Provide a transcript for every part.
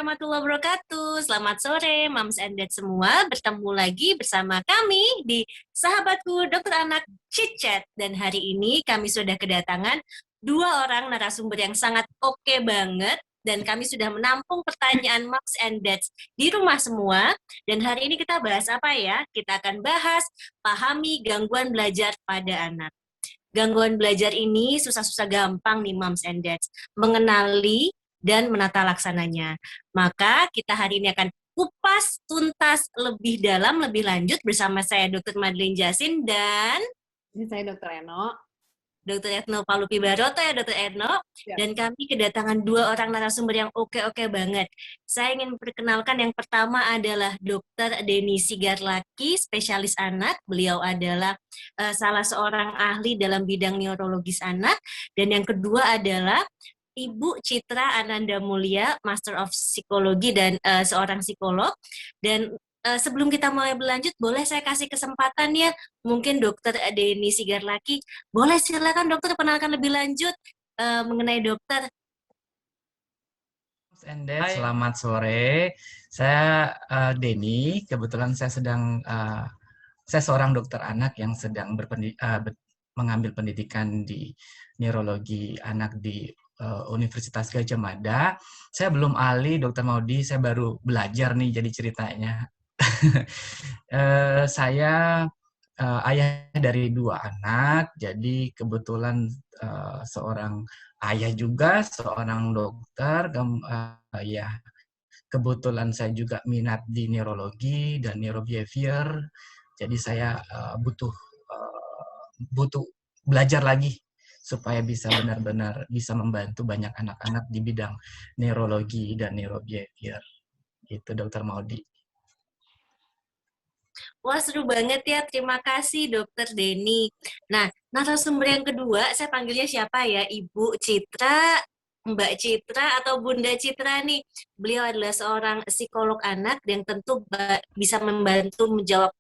warahmatullahi wabarakatuh. Selamat sore, Moms and Dad semua. Bertemu lagi bersama kami di Sahabatku Dokter Anak Chit Chat. Dan hari ini kami sudah kedatangan dua orang narasumber yang sangat oke banget. Dan kami sudah menampung pertanyaan Moms and Dads di rumah semua. Dan hari ini kita bahas apa ya? Kita akan bahas pahami gangguan belajar pada anak. Gangguan belajar ini susah-susah gampang nih Moms and Dads. Mengenali dan menata laksananya. Maka kita hari ini akan kupas tuntas lebih dalam, lebih lanjut bersama saya Dr. Madeline Jasin dan Ini saya Dr. Eno. Dr. Etno Palupi Baroto ya Dr. Etno. Ya. Dan kami kedatangan dua orang narasumber yang oke-oke banget. Saya ingin perkenalkan yang pertama adalah Dr. Denny Sigarlaki, spesialis anak. Beliau adalah salah seorang ahli dalam bidang neurologis anak. Dan yang kedua adalah Ibu Citra Ananda Mulia, Master of Psikologi dan seorang psikolog. Dan sebelum kita mulai berlanjut, boleh saya kasih kesempatan ya, mungkin Dokter Denny Sigarlaki, boleh silakan dokter perkenalkan lebih lanjut mengenai dokter. Selamat sore, saya Denny. Kebetulan saya saya seorang dokter anak yang sedang mengambil pendidikan di neurologi anak di Universitas Gadjah Mada. Saya belum ahli, Dokter Maudi, saya baru belajar nih jadi ceritanya. Saya ayah dari dua anak, jadi kebetulan seorang ayah juga, seorang dokter. Ya, kebetulan saya juga minat di neurologi dan neurobehavior, jadi saya butuh belajar lagi supaya bisa benar-benar bisa membantu banyak anak-anak di bidang neurologi dan neurobehavior. Itu Dokter Maudi. Wah, seru banget ya. Terima kasih Dokter Denny. Nah, narasumber yang kedua, saya panggilnya siapa ya? Ibu Citra, Mbak Citra, atau Bunda Citra nih. Beliau adalah seorang psikolog anak yang tentu bisa membantu menjawab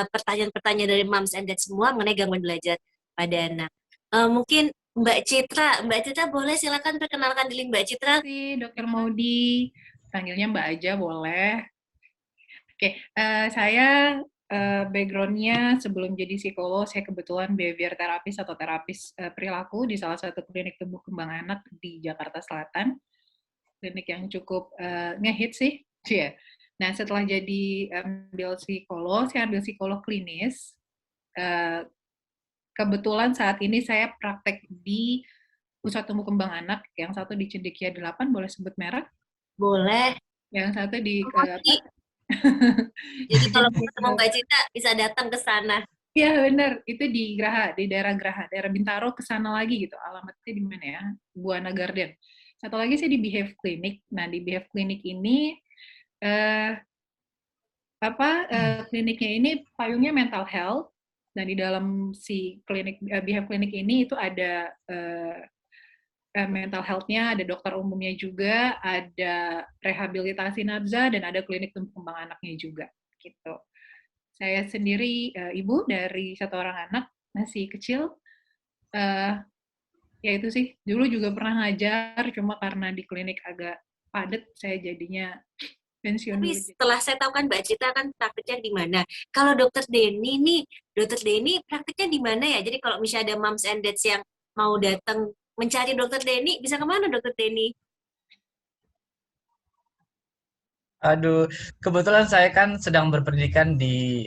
pertanyaan-pertanyaan dari Moms and Dad semua mengenai gangguan belajar pada anak. Mungkin Mbak Citra boleh silakan perkenalkan diri Mbak Citra. Terima kasih Dr. Maudi, panggilnya Mbak aja boleh. Oke, saya background-nya sebelum jadi psikolog, saya kebetulan behavior terapis atau terapis perilaku di salah satu klinik tumbuh kembang anak di Jakarta Selatan. Klinik yang cukup ngehit sih. Yeah. Nah, setelah jadi ambil psikolog, saya ambil psikolog klinis. Kebetulan saat ini saya praktek di Pusat Tumbuh Kembang Anak, yang satu di Cendekia 8, boleh sebut merek? Boleh. Yang satu di Jadi kalau mau ketemu Mbak Citra bisa datang ke sana. Iya benar, itu di Graha, di daerah Graha, daerah Bintaro, ke sana lagi gitu. Alamatnya di mana ya? Buana Garden. Satu lagi saya di Behave Clinic. Nah, di Behave Clinic ini kliniknya ini payungnya mental health. Dan di dalam si klinik Behave Clinic ini itu ada mental health-nya, ada dokter umumnya juga, ada rehabilitasi nabza, dan ada klinik tumbuh kembang anaknya juga. Gitu. Saya sendiri ibu dari satu orang anak, masih kecil. Ya itu sih, dulu juga pernah ngajar, cuma karena di klinik agak padat, saya jadinya pensiun Tapi dulu. setelah saya tahu kan Mbak Citra kan praktiknya di mana. Kalau Dokter Denny praktiknya di mana ya? Jadi kalau misalnya ada moms and dads yang mau datang mencari Dokter Denny, bisa kemana Dokter Denny? Aduh, kebetulan saya kan sedang berpendidikan di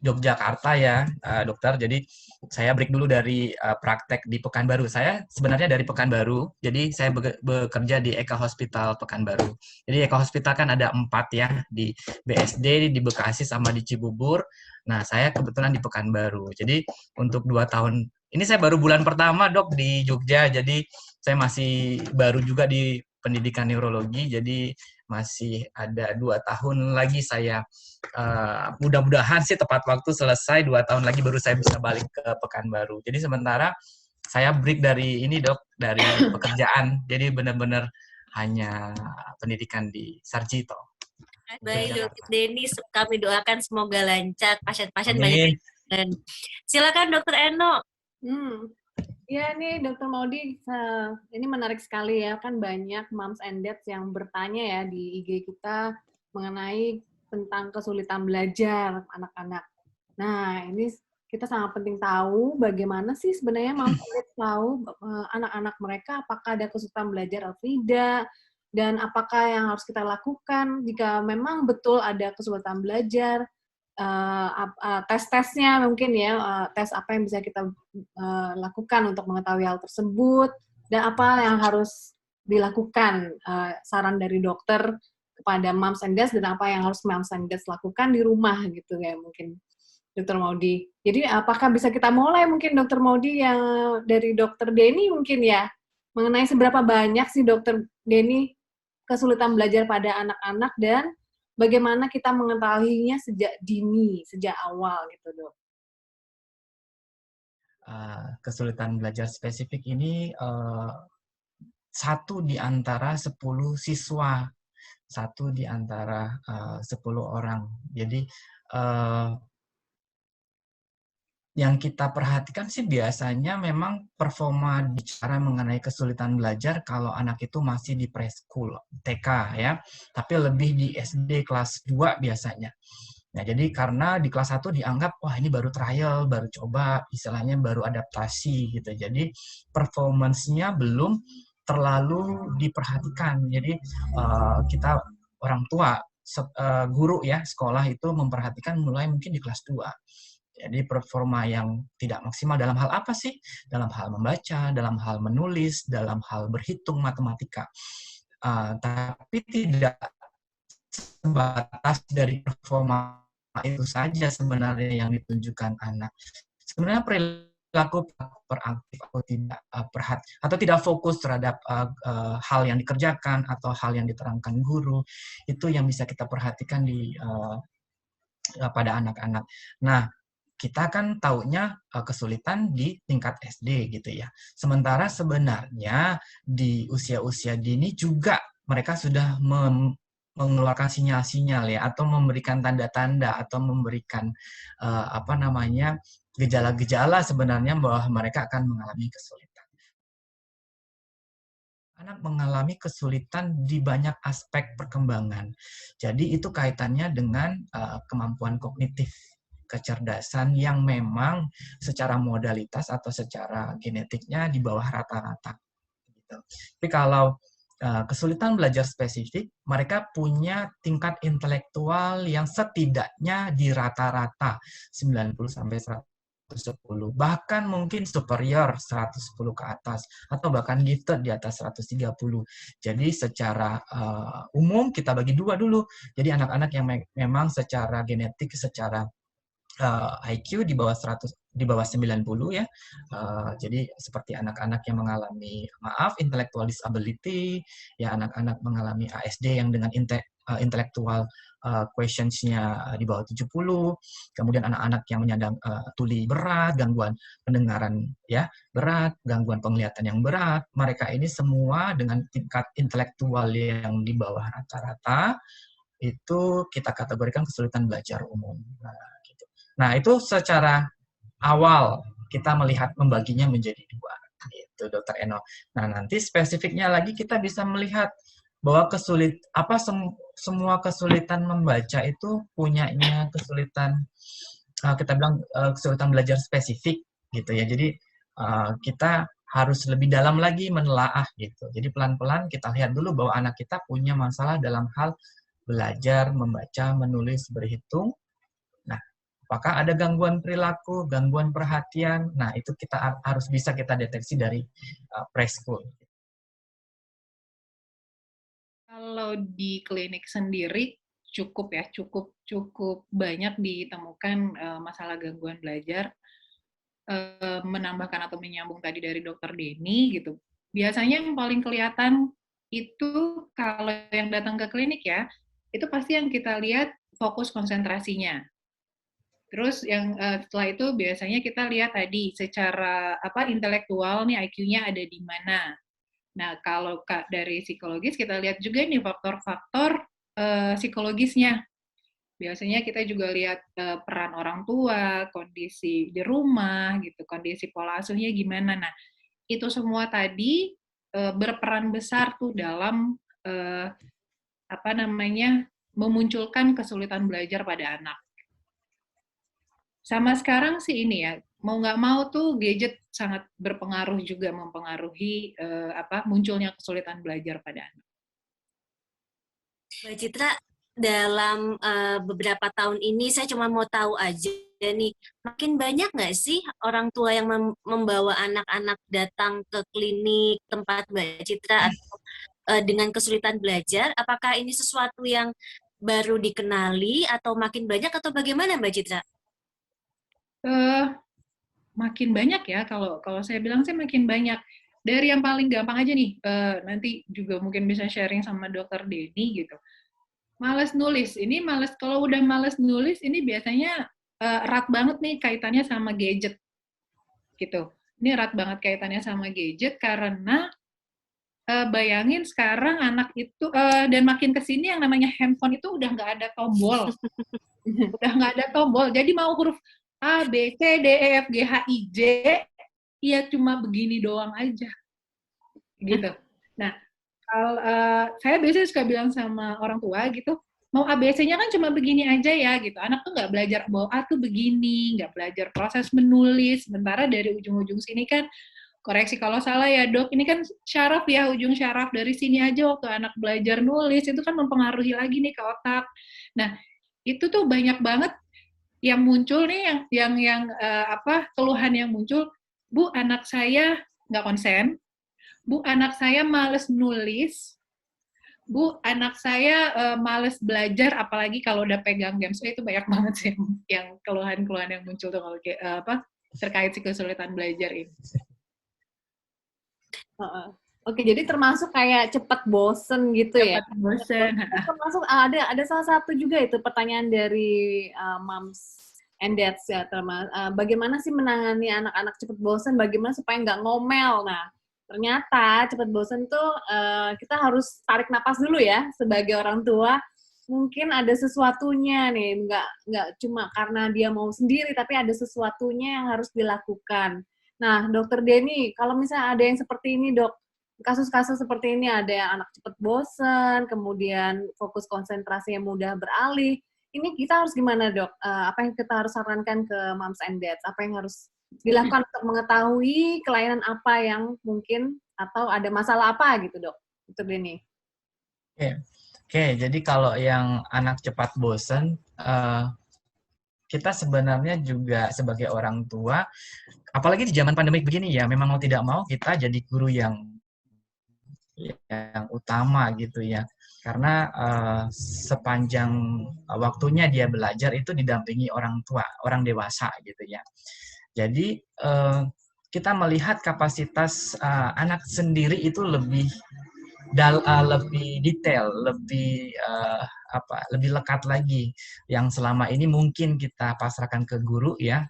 Yogyakarta ya, dokter. Jadi saya break dulu dari praktek di Pekanbaru. Saya sebenarnya dari Pekanbaru, jadi saya bekerja di Eka Hospital Pekanbaru. Jadi Eka Hospital kan ada 4 ya, di BSD, di Bekasi, sama di Cibubur. Nah, saya kebetulan di Pekanbaru. Jadi untuk 2 tahun, ini saya baru bulan pertama dok di Jogja, jadi saya masih baru juga di pendidikan neurologi, jadi masih ada 2 tahun lagi saya mudah-mudahan sih tepat waktu selesai 2 tahun lagi baru saya bisa balik ke Pekanbaru. Jadi sementara saya break dari ini dok, dari pekerjaan. Jadi benar-benar hanya pendidikan di Sarjito. Baik Dokter Denny, kami doakan semoga lancar, pasien-pasien Amin. banyak. Dan silakan Dokter Eno. Iya nih Dokter Maudi, ini menarik sekali ya, kan banyak moms and dads yang bertanya ya di IG kita mengenai tentang kesulitan belajar anak-anak. Nah, ini kita sangat penting tahu bagaimana sih sebenarnya moms and dads tahu anak-anak mereka apakah ada kesulitan belajar atau tidak, dan apakah yang harus kita lakukan jika memang betul ada kesulitan belajar. Tes-tesnya mungkin ya, tes apa yang bisa kita lakukan untuk mengetahui hal tersebut, dan apa yang harus dilakukan, saran dari dokter kepada moms and dads, dan apa yang harus moms and dads lakukan di rumah gitu ya mungkin, Dokter Maudi. Jadi apakah bisa kita mulai mungkin Dokter Maudi yang dari Dokter Denny mungkin ya, mengenai seberapa banyak sih Dokter Denny kesulitan belajar pada anak-anak, dan bagaimana kita mengetahuinya sejak dini, sejak awal gitu, Dok? Kesulitan belajar spesifik ini 1 di antara 10 siswa, 1 di antara 10 orang. Jadi yang kita perhatikan sih biasanya memang performa bicara mengenai kesulitan belajar kalau anak itu masih di preschool, TK ya, tapi lebih di SD kelas 2 biasanya. Nah, jadi karena di kelas 1 dianggap, wah ini baru trial, baru coba, istilahnya baru adaptasi gitu. Jadi performance-nya belum terlalu diperhatikan. Jadi kita orang tua, guru ya, sekolah itu memperhatikan mulai mungkin di kelas 2. Jadi performa yang tidak maksimal dalam hal apa sih? Dalam hal membaca, dalam hal menulis, dalam hal berhitung matematika. Tapi tidak sebatas dari performa itu saja sebenarnya yang ditunjukkan anak. Sebenarnya perilaku peraktif atau tidak atau tidak fokus terhadap hal yang dikerjakan atau hal yang diterangkan guru, itu yang bisa kita perhatikan pada anak-anak. Nah, kita kan taunya kesulitan di tingkat SD gitu ya. Sementara sebenarnya di usia-usia dini juga mereka sudah mengeluarkan sinyal-sinyal ya, atau memberikan tanda-tanda, atau memberikan gejala-gejala sebenarnya bahwa mereka akan mengalami kesulitan. Anak mengalami kesulitan di banyak aspek perkembangan. Jadi itu kaitannya dengan kemampuan kognitif, kecerdasan yang memang secara modalitas atau secara genetiknya di bawah rata-rata. Gitu. Tapi kalau kesulitan belajar spesifik, mereka punya tingkat intelektual yang setidaknya di rata-rata 90 sampai 110, bahkan mungkin superior 110 ke atas, atau bahkan gifted di atas 130. Jadi secara umum kita bagi 2 dulu. Jadi anak-anak yang memang secara genetik, secara IQ di bawah 90 ya. Jadi seperti anak-anak yang mengalami intellectual disability, ya anak-anak mengalami ASD yang dengan intellectual questions-nya di bawah 70, kemudian anak-anak yang menyandang tuli berat, gangguan pendengaran ya berat, gangguan penglihatan yang berat, mereka ini semua dengan tingkat intelektual yang di bawah rata-rata, itu kita kategorikan kesulitan belajar umum. Nah, itu secara awal kita melihat membaginya menjadi 2. Itu Dr. Eno. Nah, nanti spesifiknya lagi kita bisa melihat bahwa semua kesulitan membaca itu punyanya kesulitan, kita bilang kesulitan belajar spesifik gitu ya. Jadi kita harus lebih dalam lagi menelaah gitu. Jadi pelan-pelan kita lihat dulu bahwa anak kita punya masalah dalam hal belajar, membaca, menulis, berhitung. Apakah ada gangguan perilaku, gangguan perhatian? Nah, itu kita harus bisa kita deteksi dari preschool. Kalau di klinik sendiri cukup banyak ditemukan masalah gangguan belajar. Menambahkan atau menyambung tadi dari Dokter Denny gitu. Biasanya yang paling kelihatan itu kalau yang datang ke klinik ya, itu pasti yang kita lihat fokus konsentrasinya. Terus yang setelah itu biasanya kita lihat tadi secara intelektual nih IQ-nya ada di mana. Nah, kalau dari psikologis kita lihat juga nih faktor-faktor psikologisnya. Biasanya kita juga lihat peran orang tua, kondisi di rumah gitu, kondisi pola asuhnya gimana. Nah, itu semua tadi berperan besar tuh dalam memunculkan kesulitan belajar pada anak. Sama sekarang sih ini ya, mau nggak mau tuh gadget sangat berpengaruh juga mempengaruhi munculnya kesulitan belajar pada anak. Mbak Citra, dalam beberapa tahun ini saya cuma mau tahu aja nih, makin banyak nggak sih orang tua yang membawa anak-anak datang ke klinik tempat Mbak Citra atau dengan kesulitan belajar? Apakah ini sesuatu yang baru dikenali atau makin banyak atau bagaimana Mbak Citra? Makin banyak ya, kalau saya bilang sih makin banyak. Dari yang paling gampang aja nih, nanti juga mungkin bisa sharing sama Dokter Denny gitu. Males nulis, kalau udah males nulis, ini biasanya erat banget nih kaitannya sama gadget, gitu. Ini erat banget kaitannya sama gadget karena bayangin sekarang anak itu, dan makin kesini yang namanya handphone itu udah nggak ada tombol. Udah nggak ada tombol, jadi mau huruf A, B, C, D, E, F, G, H, I, J, ya cuma begini doang aja. Gitu. Nah, saya biasanya suka bilang sama orang tua gitu, mau ABC-nya kan cuma begini aja ya, gitu. Anak tuh nggak belajar bahwa A tuh begini, nggak belajar proses menulis. Sementara dari ujung-ujung sini kan, koreksi kalau salah ya dok, ini kan syaraf ya, ujung syaraf dari sini aja waktu anak belajar nulis, itu kan mempengaruhi lagi nih ke otak. Nah, itu tuh banyak banget yang muncul nih, keluhan yang muncul, Bu, anak saya nggak konsen, Bu, anak saya males nulis, Bu, anak saya males belajar, apalagi kalau udah pegang games. Itu banyak banget sih yang keluhan-keluhan yang muncul tuh kalau terkait si kesulitan belajar ini. Oke, jadi termasuk kayak cepat bosen gitu ya? Cepat bosen. Termasuk ada salah satu juga itu pertanyaan dari moms and dads ya, bagaimana sih menangani anak-anak cepat bosen? Bagaimana supaya nggak ngomel? Nah, ternyata cepat bosen tuh kita harus tarik napas dulu ya sebagai orang tua. Mungkin ada sesuatunya nih, nggak cuma karena dia mau sendiri, tapi ada sesuatunya yang harus dilakukan. Nah, Dokter Denny, kalau misalnya ada yang seperti ini, Dok, kasus-kasus seperti ini ada yang anak cepat bosen, kemudian fokus konsentrasinya mudah beralih. Ini kita harus gimana, Dok? Apa yang kita harus sarankan ke moms and dads? Apa yang harus dilakukan untuk mengetahui kelainan apa yang mungkin atau ada masalah apa gitu, Dok? Dokter Denny. Oke, jadi kalau yang anak cepat bosen, kita sebenarnya juga sebagai orang tua, apalagi di zaman pandemik begini ya, memang mau tidak mau kita jadi guru yang utama gitu ya. Karena sepanjang waktunya dia belajar itu didampingi orang tua, orang dewasa gitu ya. Jadi kita melihat kapasitas anak sendiri itu lebih detail, lebih lekat lagi. Yang selama ini mungkin kita pasrahkan ke guru ya,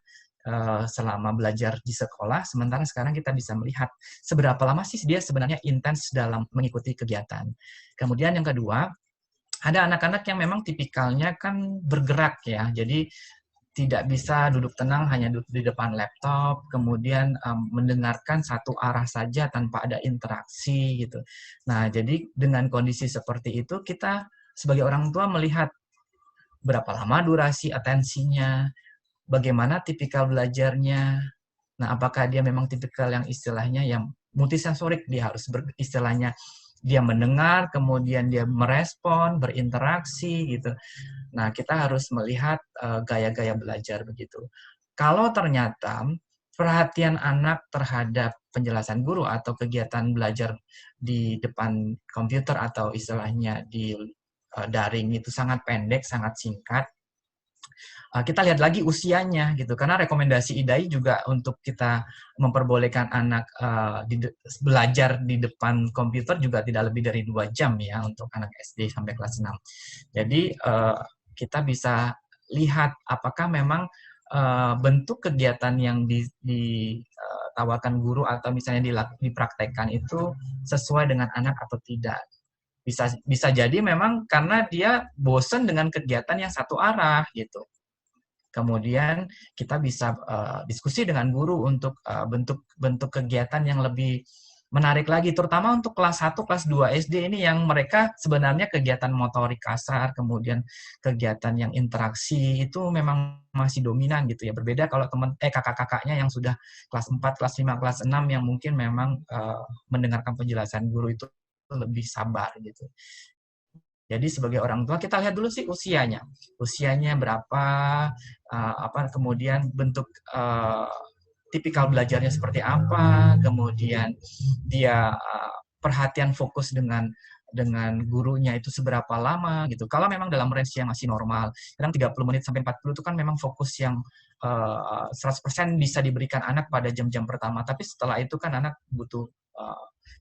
selama belajar di sekolah, sementara sekarang kita bisa melihat seberapa lama sih dia sebenarnya intens dalam mengikuti kegiatan. Kemudian yang kedua, ada anak-anak yang memang tipikalnya kan bergerak ya, jadi tidak bisa duduk tenang hanya duduk di depan laptop, kemudian mendengarkan satu arah saja tanpa ada interaksi gitu. Nah, jadi dengan kondisi seperti itu, kita sebagai orang tua melihat berapa lama durasi atensinya, bagaimana tipikal belajarnya. Nah, apakah dia memang tipikal yang istilahnya yang multisensorik, dia harus istilahnya dia mendengar, kemudian dia merespon, berinteraksi gitu. Nah, kita harus melihat gaya-gaya belajar begitu. Kalau ternyata perhatian anak terhadap penjelasan guru atau kegiatan belajar di depan komputer atau istilahnya di daring itu sangat pendek, sangat singkat, kita lihat lagi usianya gitu, karena rekomendasi IDAI juga untuk kita memperbolehkan anak belajar di depan komputer juga tidak lebih dari 2 jam ya untuk anak SD sampai kelas 6. Jadi kita bisa lihat apakah memang bentuk kegiatan yang ditawarkan guru atau misalnya dipraktekkan itu sesuai dengan anak atau tidak. Bisa jadi memang karena dia bosan dengan kegiatan yang satu arah gitu. Kemudian kita bisa diskusi dengan guru untuk bentuk-bentuk kegiatan yang lebih menarik lagi, terutama untuk kelas 1, kelas 2 SD ini yang mereka sebenarnya kegiatan motorik kasar, kemudian kegiatan yang interaksi itu memang masih dominan gitu ya. Berbeda kalau kakak-kakaknya yang sudah kelas 4, kelas 5, kelas 6 yang mungkin memang mendengarkan penjelasan guru itu lebih sabar gitu. Jadi sebagai orang tua kita lihat dulu sih usianya berapa, kemudian bentuk tipikal belajarnya seperti apa, kemudian dia perhatian fokus dengan gurunya itu seberapa lama gitu. Kalau memang dalam range yang masih normal, kadang 30 menit sampai 40 itu kan memang fokus yang 100% bisa diberikan anak pada jam-jam pertama. Tapi setelah itu kan anak butuh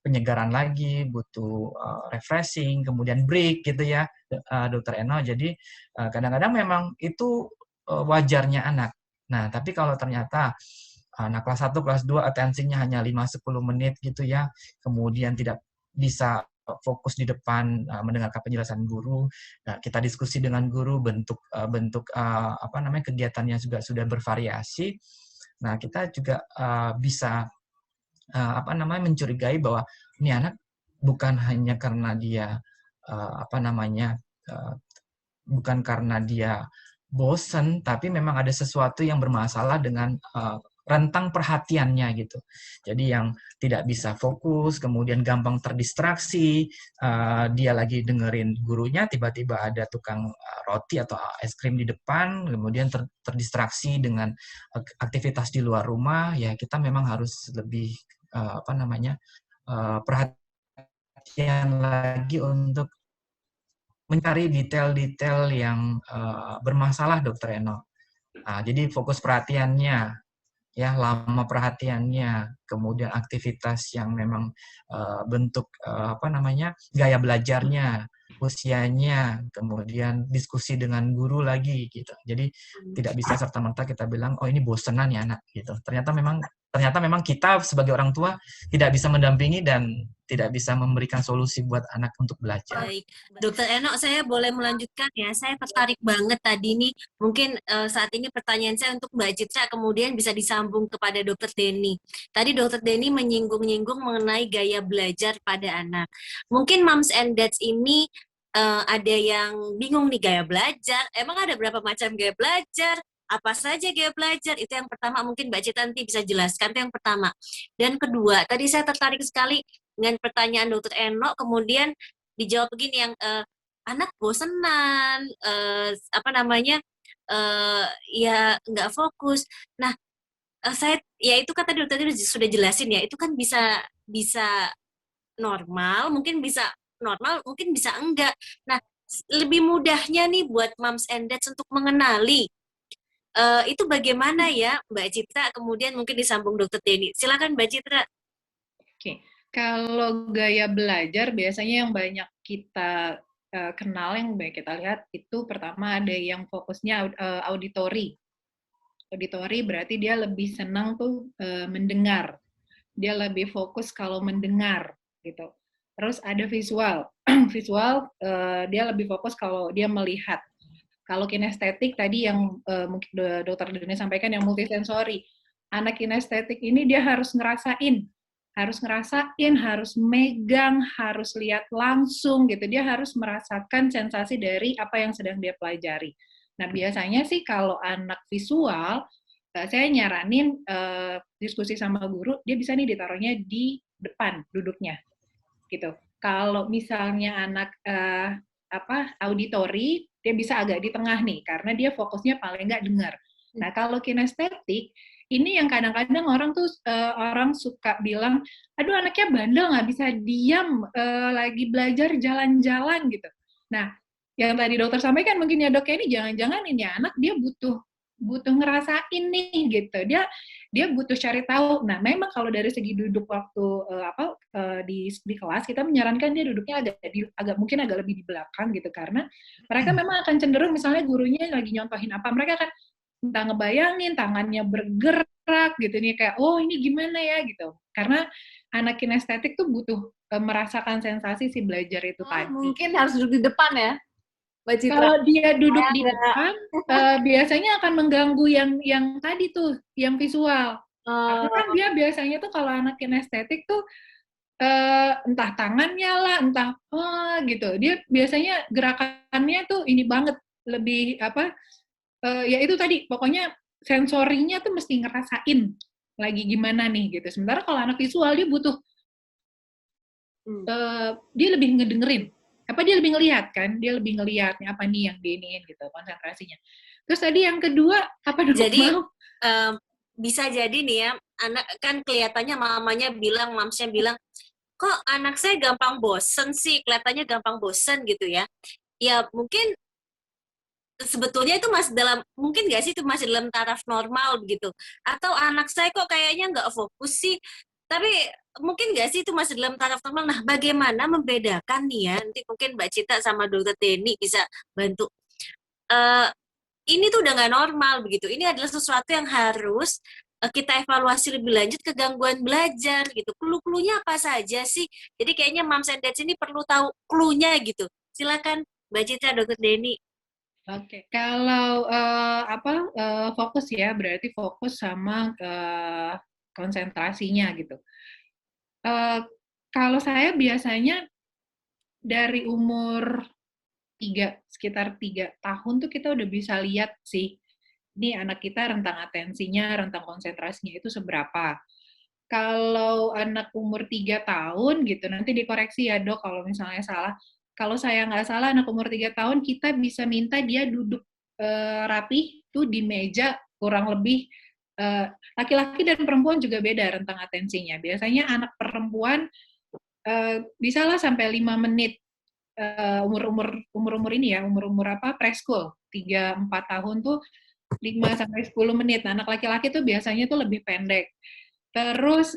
penyegaran lagi, butuh refreshing, kemudian break gitu ya, Dokter Eno. Jadi kadang-kadang memang itu wajarnya anak. Nah, tapi kalau ternyata anak kelas 1, kelas 2 atensinya hanya 5-10 menit gitu ya, kemudian tidak bisa fokus di depan mendengarkan penjelasan guru. Nah, kita diskusi dengan guru, bentuk kegiatannya juga sudah bervariasi. Nah, kita juga bisa mencurigai bahwa ini anak bukan hanya karena dia bukan karena dia bosen, tapi memang ada sesuatu yang bermasalah dengan rentang perhatiannya gitu. Jadi yang tidak bisa fokus, kemudian gampang terdistraksi, dia lagi dengerin gurunya, tiba-tiba ada tukang roti atau es krim di depan, kemudian terdistraksi dengan aktivitas di luar rumah, ya kita memang harus lebih perhatian lagi untuk mencari detail-detail yang bermasalah, Dokter Eno. Jadi fokus perhatiannya, ya lama perhatiannya, kemudian aktivitas yang memang bentuk gaya belajarnya, usianya, kemudian diskusi dengan guru lagi gitu. Jadi tidak bisa serta-merta kita bilang oh ini bosenan ya anak gitu. Ternyata memang kita sebagai orang tua tidak bisa mendampingi dan tidak bisa memberikan solusi buat anak untuk belajar. Baik, Dokter Eno, saya boleh melanjutkan ya. Saya tertarik banget tadi nih. Mungkin saat ini pertanyaan saya untuk Mbak Citra, kemudian bisa disambung kepada Dokter Denny. Tadi Dokter Denny menyinggung-nyinggung mengenai gaya belajar pada anak. Mungkin moms and dads ini ada yang bingung nih gaya belajar. Emang ada berapa macam gaya belajar? Apa saja gaya belajar? Itu yang pertama, mungkin Mbak Citra nanti bisa jelaskan. Itu yang pertama. Dan kedua, tadi saya tertarik sekali dengan pertanyaan Dokter Eno, kemudian dijawab begini yang anak bosenan, ya nggak fokus. Nah, ya itu kan tadi sudah jelasin ya, itu kan bisa normal, mungkin bisa enggak. Nah, lebih mudahnya nih buat moms and dads untuk mengenali itu bagaimana ya, Mbak Citra, kemudian mungkin disambung Dokter Denny. Silakan Mbak Citra. Oke. Kalau gaya belajar biasanya yang banyak kita kenal, yang banyak kita lihat itu pertama ada yang fokusnya auditory. Auditory berarti dia lebih senang tuh mendengar. Dia lebih fokus kalau mendengar gitu. Terus ada visual. Visual dia lebih fokus kalau dia melihat. Kalau kinestetik tadi yang mungkin Dokter Denny sampaikan yang multisensori. Anak kinestetik ini dia harus ngerasain, harus megang, harus lihat langsung gitu. Dia harus merasakan sensasi dari apa yang sedang dia pelajari. Nah, biasanya sih kalau anak visual, saya nyaranin diskusi sama guru, dia bisa nih ditaruhnya di depan duduknya. Gitu. Kalau misalnya anak auditory, dia bisa agak di tengah nih, karena dia fokusnya paling nggak dengar. Nah, kalau kinestetik, ini yang kadang-kadang orang suka bilang, aduh anaknya bandel nggak bisa diam, lagi belajar jalan-jalan gitu. Nah, yang tadi dokter sampaikan mungkin ya dok, ini jangan-jangan ini anak dia butuh ngerasain nih gitu. Dia butuh cari tahu. Nah, memang kalau dari segi duduk waktu di kelas kita menyarankan dia duduknya mungkin agak lebih di belakang gitu, karena mereka memang akan cenderung misalnya gurunya lagi nyontohin apa, mereka akan entah ngebayangin tangannya bergerak gitu nih, kayak oh ini gimana ya gitu. Karena anak kinestetik tuh butuh merasakan sensasi si belajar itu tadi. Mungkin harus duduk di depan ya, Mbak Citra. Kalau dia duduk Saya di nggak- depan, biasanya akan mengganggu yang tadi tuh, yang visual. Karena kan dia biasanya tuh kalau anak kinestetik tuh entah tangannya lah, entah gitu. Dia biasanya gerakannya tuh ini banget, lebih apa? Ya itu tadi, pokoknya sensorinya tuh mesti ngerasain lagi gimana nih gitu. Sementara kalau anak visual dia butuh dia lebih ngedengerin. Apa dia lebih ngelihat kan? Dia lebih ngelihat nih apa nih yang diiniin gitu, konsentrasinya. Terus tadi yang kedua apa dong? Jadi bisa jadi nih ya, anak kan kelihatannya mamanya bilang, mamsnya bilang, kok anak saya gampang bosen sih, kelihatannya gampang bosen gitu ya. Ya mungkin sebetulnya itu masih dalam, mungkin nggak sih itu masih dalam taraf normal begitu. Atau anak saya kok kayaknya nggak fokus sih, tapi mungkin nggak sih itu masih dalam taraf normal. Nah, bagaimana membedakan nih ya, nanti mungkin Mbak Cita sama Dokter Denny bisa bantu. Ini tuh udah nggak normal begitu. Ini adalah sesuatu yang harus kita evaluasi lebih lanjut ke gangguan belajar gitu. Clue-cluenya apa saja sih? Jadi kayaknya Moms and Dads ini perlu tahu cluenya gitu. Silakan Mbak Citra, Dokter Denny. Oke, kalau fokus ya, berarti fokus sama konsentrasinya gitu. Kalau saya biasanya dari umur sekitar 3 tahun tuh kita udah bisa lihat sih, ini anak kita rentang atensinya, rentang konsentrasinya itu seberapa. Kalau anak umur 3 tahun gitu, nanti dikoreksi ya dok kalau misalnya salah. Kalau saya nggak salah, anak umur 3 tahun kita bisa minta dia duduk rapih tuh di meja kurang lebih, laki-laki dan perempuan juga beda rentang atensinya. Biasanya anak perempuan bisa lah sampai 5 menit. Umur ini ya, umur preschool, 3-4 tahun tuh 5 sampai 10 menit. Nah, anak laki-laki tuh biasanya tuh lebih pendek. Terus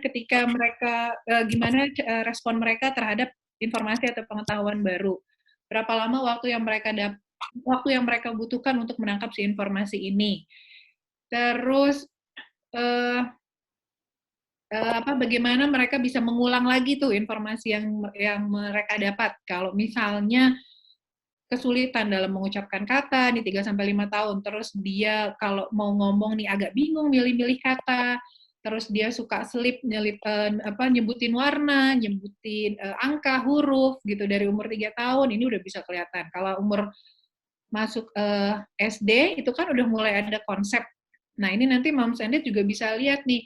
ketika mereka gimana respon mereka terhadap informasi atau pengetahuan baru. Berapa lama waktu yang mereka butuhkan untuk menangkap si informasi ini. Terus bagaimana mereka bisa mengulang lagi tuh informasi yang mereka dapat. Kalau misalnya kesulitan dalam mengucapkan kata di 3-5 tahun, terus dia kalau mau ngomong nih agak bingung milih-milih kata, terus dia suka nyebutin warna, nyebutin angka, huruf gitu dari umur 3 tahun, ini udah bisa kelihatan. Kalau umur masuk SD itu kan udah mulai ada konsep. Nah, ini nanti Moms and Dad juga bisa lihat nih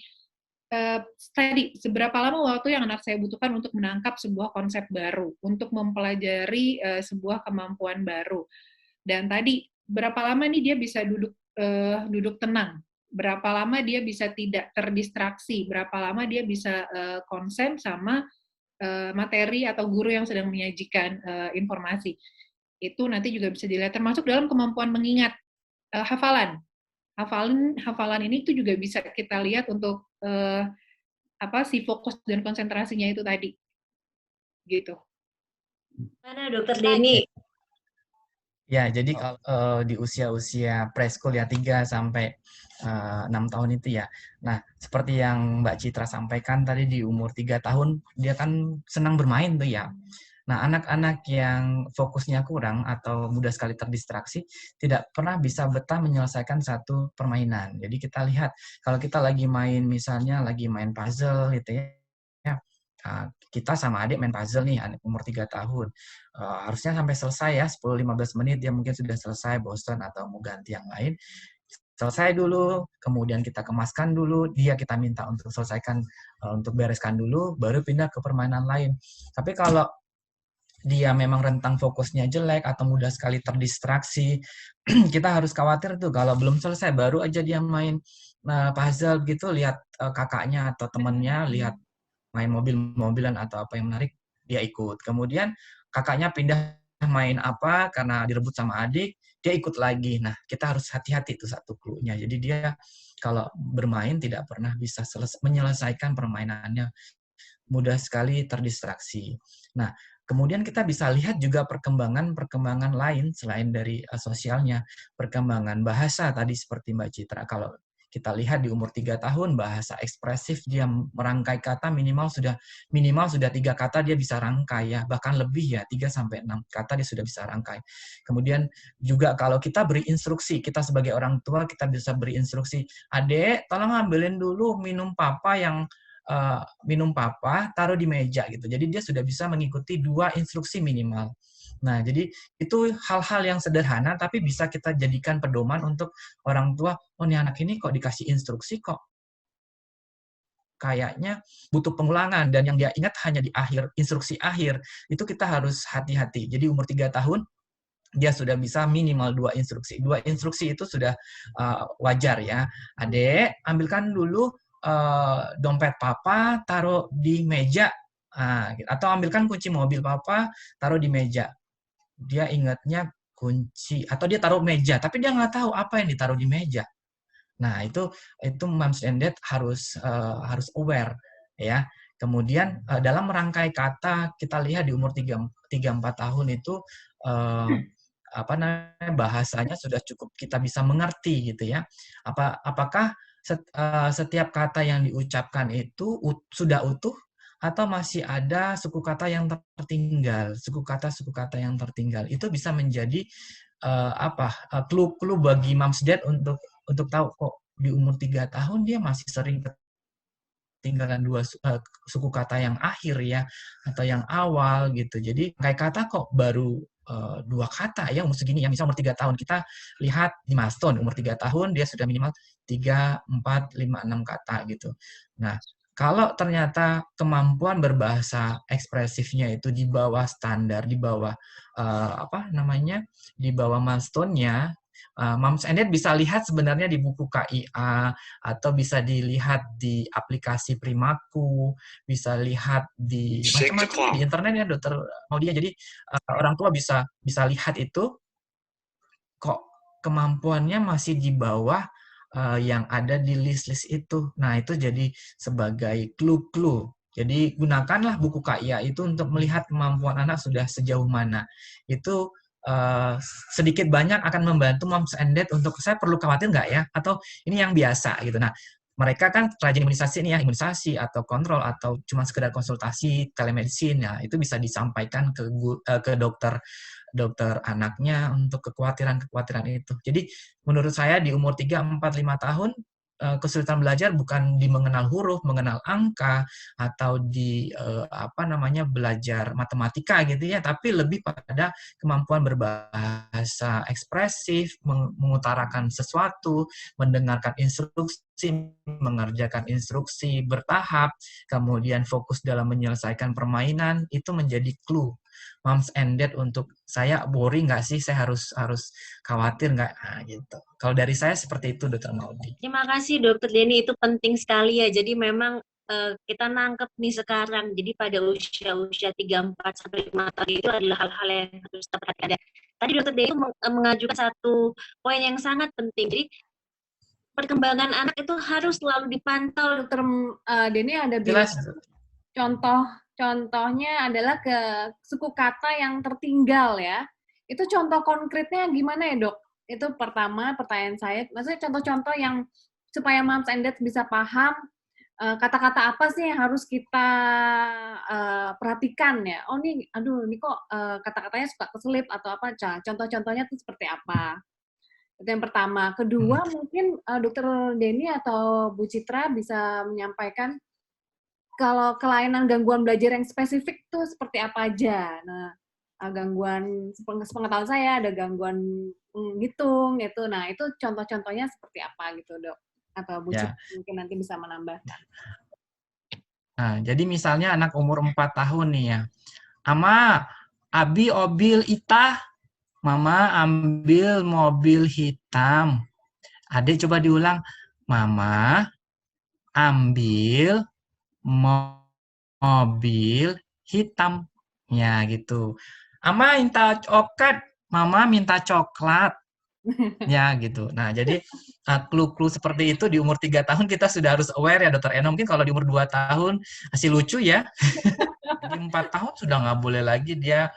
tadi seberapa lama waktu yang anak saya butuhkan untuk menangkap sebuah konsep baru, untuk mempelajari sebuah kemampuan baru. Dan tadi berapa lama nih dia bisa duduk tenang, berapa lama dia bisa tidak terdistraksi, berapa lama dia bisa konsen sama materi atau guru yang sedang menyajikan informasi. Itu nanti juga bisa dilihat, termasuk dalam kemampuan mengingat, hafalan. Hafalan ini tuh juga bisa kita lihat untuk si fokus dan konsentrasinya itu tadi. Gitu. Mana Dokter Denny? Ya, jadi kalau di usia-usia preschool ya 3 sampai 6 tahun itu ya. Nah, seperti yang Mbak Citra sampaikan tadi di umur 3 tahun dia kan senang bermain tuh ya. Nah, anak-anak yang fokusnya kurang atau mudah sekali terdistraksi tidak pernah bisa betah menyelesaikan satu permainan. Jadi kita lihat kalau kita lagi main misalnya lagi main puzzle gitu ya. Kita sama adik main puzzle nih, anak umur 3 tahun. Harusnya sampai selesai ya, 10-15 menit dia mungkin sudah selesai, bosan atau mau ganti yang lain. Selesai dulu, kemudian kita kemaskan dulu, dia kita minta untuk selesaikan, untuk bereskan dulu, baru pindah ke permainan lain. Tapi kalau dia memang rentang fokusnya jelek atau mudah sekali terdistraksi, kita harus khawatir tuh kalau belum selesai, baru aja dia main puzzle gitu, lihat kakaknya atau temannya, lihat main mobil-mobilan atau apa yang menarik, dia ikut. Kemudian kakaknya pindah main apa karena direbut sama adik, dia ikut lagi. Nah, kita harus hati-hati itu satu clue-nya. Jadi dia kalau bermain tidak pernah bisa menyelesaikan permainannya, mudah sekali terdistraksi. Nah, kemudian kita bisa lihat juga perkembangan lain selain dari sosialnya, perkembangan bahasa tadi seperti Mbak Citra. Kalau Kita lihat di umur 3 tahun bahasa ekspresif, dia merangkai kata minimal sudah 3 kata dia bisa rangkai ya, bahkan lebih ya, 3 sampai 6 kata dia sudah bisa rangkai. Kemudian juga kalau kita beri instruksi, kita sebagai orang tua kita bisa beri instruksi, "Adek, tolong ambilin dulu minum papa taruh di meja," gitu. Jadi dia sudah bisa mengikuti 2 instruksi minimal. Nah, jadi itu hal-hal yang sederhana tapi bisa kita jadikan pedoman untuk orang tua, oh nih anak ini kok dikasih instruksi kok kayaknya butuh pengulangan, dan yang dia ingat hanya di akhir, instruksi akhir. Itu kita harus hati-hati. Jadi umur 3 tahun dia sudah bisa minimal 2 instruksi. 2 instruksi itu sudah wajar ya. Adek, ambilkan dulu dompet papa, taruh di meja. Atau ambilkan kunci mobil papa, taruh di meja. Dia ingatnya kunci, atau dia taruh meja, tapi dia nggak tahu apa yang ditaruh di meja. Nah, itu moms and dad harus aware ya. Kemudian dalam merangkai kata, kita lihat di umur 3-4 tahun itu bahasanya sudah cukup kita bisa mengerti gitu ya. Apakah setiap kata yang diucapkan itu sudah utuh atau masih ada suku kata yang tertinggal, suku kata yang tertinggal. Itu bisa menjadi clue bagi moms dad untuk tahu kok di umur 3 tahun dia masih sering ketinggalan 2 suku kata yang akhir ya, atau yang awal gitu. Jadi kayak kata kok baru 2 kata ya umur segini ya, misal umur 3 tahun. Kita lihat di milestone, umur 3 tahun dia sudah minimal 3, 4, 5, 6 kata gitu. Nah, kalau ternyata kemampuan berbahasa ekspresifnya itu di bawah standar, di bawah di bawah milestone-nya, moms and dad bisa lihat sebenarnya di buku KIA, atau bisa dilihat di aplikasi Primaku, bisa lihat di macam-macam di internet ya, Dokter Maudia. Jadi orang tua bisa lihat itu kok kemampuannya masih di bawah yang ada di list-list itu. Nah, itu jadi sebagai clue-clue. Jadi gunakanlah buku KIA itu untuk melihat kemampuan anak sudah sejauh mana. Itu sedikit banyak akan membantu moms and dad untuk, saya perlu khawatir nggak ya? Atau ini yang biasa gitu. Nah, mereka kan rajin imunisasi nih ya, imunisasi atau kontrol atau cuma sekedar konsultasi telemedicine ya, itu bisa disampaikan ke dokter anaknya untuk kekhawatiran itu. Jadi menurut saya di umur 3, 4, 5 tahun kesulitan belajar bukan di mengenal huruf, mengenal angka, atau di belajar matematika gitu ya, tapi lebih pada kemampuan berbahasa ekspresif, mengutarakan sesuatu, mendengarkan instruksi, mengerjakan instruksi bertahap, kemudian fokus dalam menyelesaikan permainan, itu menjadi clue moms and dad untuk, saya worry nggak sih, saya harus khawatir nggak, gitu. Kalau dari saya seperti itu, Dr. Maudi. Terima kasih Dr. Denny, itu penting sekali ya. Jadi memang kita nangkep nih sekarang. Jadi pada usia 3, 4, sampai 5 tahun itu adalah hal-hal yang harus kita perhatikan. Tadi Dr. Denny mengajukan satu poin yang sangat penting. Jadi perkembangan anak itu harus selalu dipantau. Dr. Denny ada bilang contohnya adalah ke suku kata yang tertinggal ya. Itu contoh konkretnya gimana ya, Dok? Itu pertama pertanyaan saya. Maksudnya contoh-contoh yang supaya moms and dads bisa paham kata-kata apa sih yang harus kita perhatikan ya. Oh ini kok kata-katanya suka keselip atau apa. Contoh-contohnya itu seperti apa. Itu yang pertama. Kedua mungkin Dr. Denny atau Bu Citra bisa menyampaikan kalau kelainan gangguan belajar yang spesifik tuh seperti apa aja. Nah, gangguan sepengetahuan saya ada gangguan ngitung gitu. Nah, itu contoh-contohnya seperti apa gitu, Dok? Atau Bu Citra mungkin nanti bisa menambahkan. Nah, jadi misalnya anak umur 4 tahun nih ya. Ama, abi obil itah. Mama ambil mobil hitam. Adik coba diulang. Mama ambil mobil hitam, ya gitu. Ama minta coklat, mama minta coklat, ya gitu. Nah, jadi clue-clue seperti itu di umur 3 tahun kita sudah harus aware ya, Dokter Eno. Mungkin kalau di umur 2 tahun masih lucu ya. Di 4 tahun sudah nggak boleh lagi dia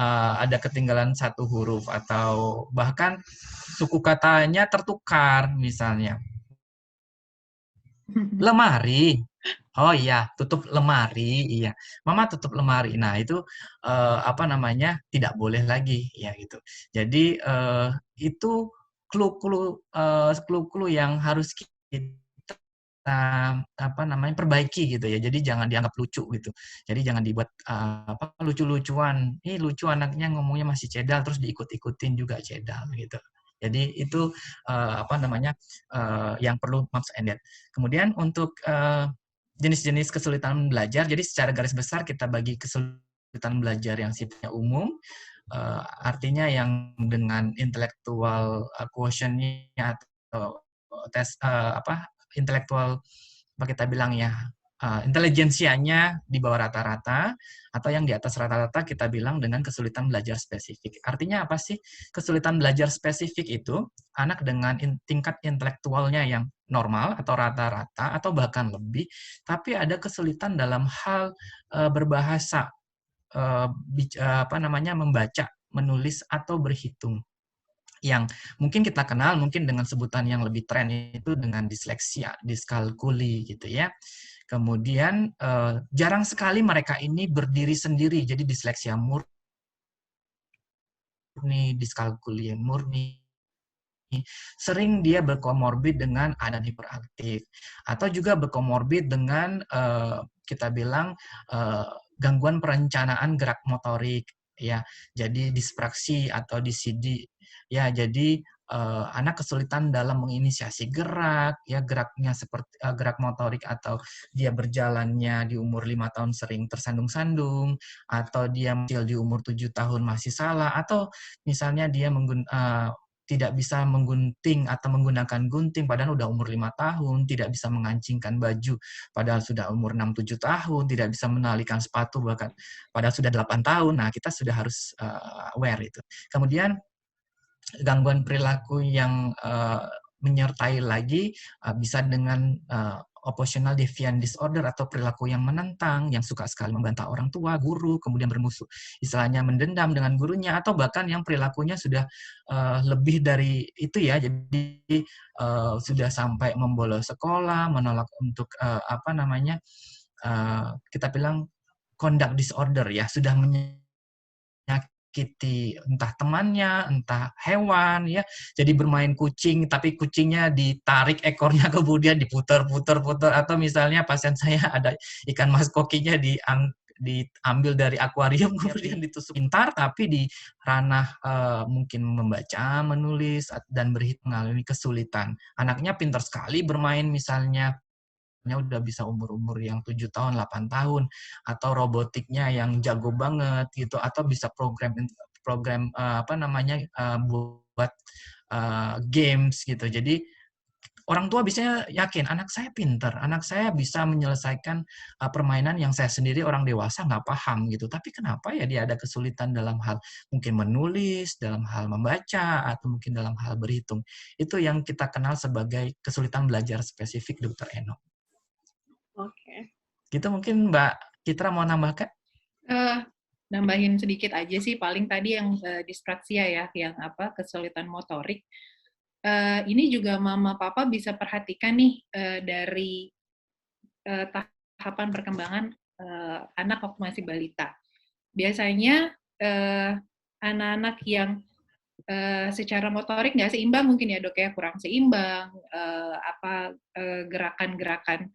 ada ketinggalan satu huruf, atau bahkan suku katanya tertukar misalnya. Lemari. Oh iya, tutup lemari. Iya, Mama tutup lemari. Nah, itu apa namanya? Tidak boleh lagi ya gitu. Jadi itu clue-clue yang harus kita apa namanya? Perbaiki gitu ya. Jadi jangan dianggap lucu gitu. Jadi jangan dibuat apa lucu-lucuan. Ih, lucu anaknya ngomongnya masih cedal terus diikut-ikutin juga cedal gitu. Jadi itu apa namanya? Yang perlu moms and dad. Kemudian untuk jenis-jenis kesulitan belajar, jadi secara garis besar kita bagi kesulitan belajar yang sifatnya umum, artinya yang dengan intelektual quotient-nya atau tes apa intelektual apa kita bilang ya intelijensianya di bawah rata-rata atau yang di atas rata-rata kita bilang dengan kesulitan belajar spesifik. Artinya apa sih kesulitan belajar spesifik itu? Anak dengan tingkat intelektualnya yang normal atau rata-rata atau bahkan lebih, tapi ada kesulitan dalam hal berbahasa, apa namanya membaca, menulis atau berhitung. Yang mungkin kita kenal mungkin dengan sebutan yang lebih tren itu dengan disleksia, diskalkuli gitu ya. Kemudian jarang sekali mereka ini berdiri sendiri, jadi disleksia murni, diskalkuli murni. Sering dia berkomorbid dengan anak hiperaktif atau juga berkomorbid dengan kita bilang gangguan perencanaan gerak motorik ya, jadi dispraksi atau DCD ya, jadi anak kesulitan dalam menginisiasi gerak ya, geraknya seperti gerak motorik atau dia berjalannya di umur 5 tahun sering tersandung-sandung atau dia kecil di umur 7 tahun masih salah atau misalnya dia tidak bisa menggunting atau menggunakan gunting padahal udah umur 5 tahun, tidak bisa mengancingkan baju padahal sudah umur 6-7 tahun, tidak bisa menalikan sepatu bahkan padahal sudah 8 tahun. Nah, kita sudah harus aware itu. Kemudian gangguan perilaku yang menyertai lagi bisa dengan oppositional deviant disorder atau perilaku yang menentang, yang suka sekali membantah orang tua, guru, kemudian bermusuh, istilahnya mendendam dengan gurunya, atau bahkan yang perilakunya sudah lebih dari itu ya, jadi sudah sampai membolos sekolah, menolak untuk apa namanya, kita bilang conduct disorder ya, sudah menyakiti entah temannya, entah hewan ya. Jadi bermain kucing tapi kucingnya ditarik ekornya kemudian diputar-putar atau misalnya pasien saya ada ikan mas kokinya diambil dari akuarium kemudian ditusuk. Pintar tapi di ranah mungkin membaca, menulis dan berhitung mengalami kesulitan. Anaknya pintar sekali bermain misalnya udah bisa umur-umur yang 7 tahun, 8 tahun, atau robotiknya yang jago banget gitu, atau bisa program apa namanya buat games gitu. Jadi orang tua biasanya yakin anak saya pintar, anak saya bisa menyelesaikan permainan yang saya sendiri orang dewasa nggak paham gitu. Tapi kenapa ya dia ada kesulitan dalam hal mungkin menulis, dalam hal membaca, atau mungkin dalam hal berhitung. Itu yang kita kenal sebagai kesulitan belajar spesifik, Dr. Eno. Oke. Gitu mungkin Mbak Citra mau nambahkan? Nambahin sedikit aja sih, paling tadi yang dispraksia ya, yang apa kesulitan motorik. Ini juga mama papa bisa perhatikan nih dari tahapan perkembangan anak waktu masih balita. Biasanya anak-anak yang secara motorik nggak seimbang mungkin ya dok ya, kurang seimbang, gerakan-gerakan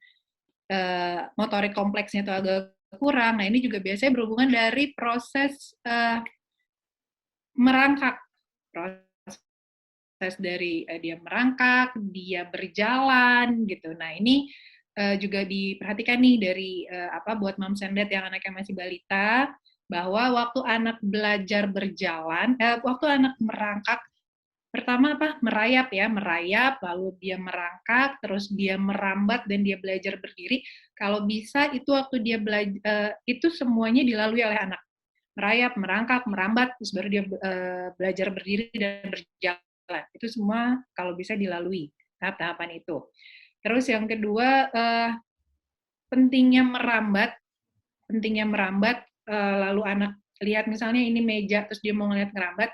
motorik kompleksnya itu agak kurang. Nah, ini juga biasanya berhubungan dari proses merangkak. Proses dari dia merangkak, dia berjalan gitu. Nah, ini juga diperhatikan nih dari buat moms and dad yang anaknya masih balita, bahwa waktu anak belajar berjalan, waktu anak merangkak, pertama merayap, lalu dia merangkak, terus dia merambat dan dia belajar berdiri. Kalau bisa itu waktu dia belajar itu semuanya dilalui oleh anak. Merayap, merangkak, merambat, terus baru dia belajar berdiri dan berjalan. Itu semua kalau bisa dilalui tahap-tahapan itu. Terus yang kedua pentingnya merambat, lalu anak lihat misalnya ini meja terus dia mau ngeliat ngerambat.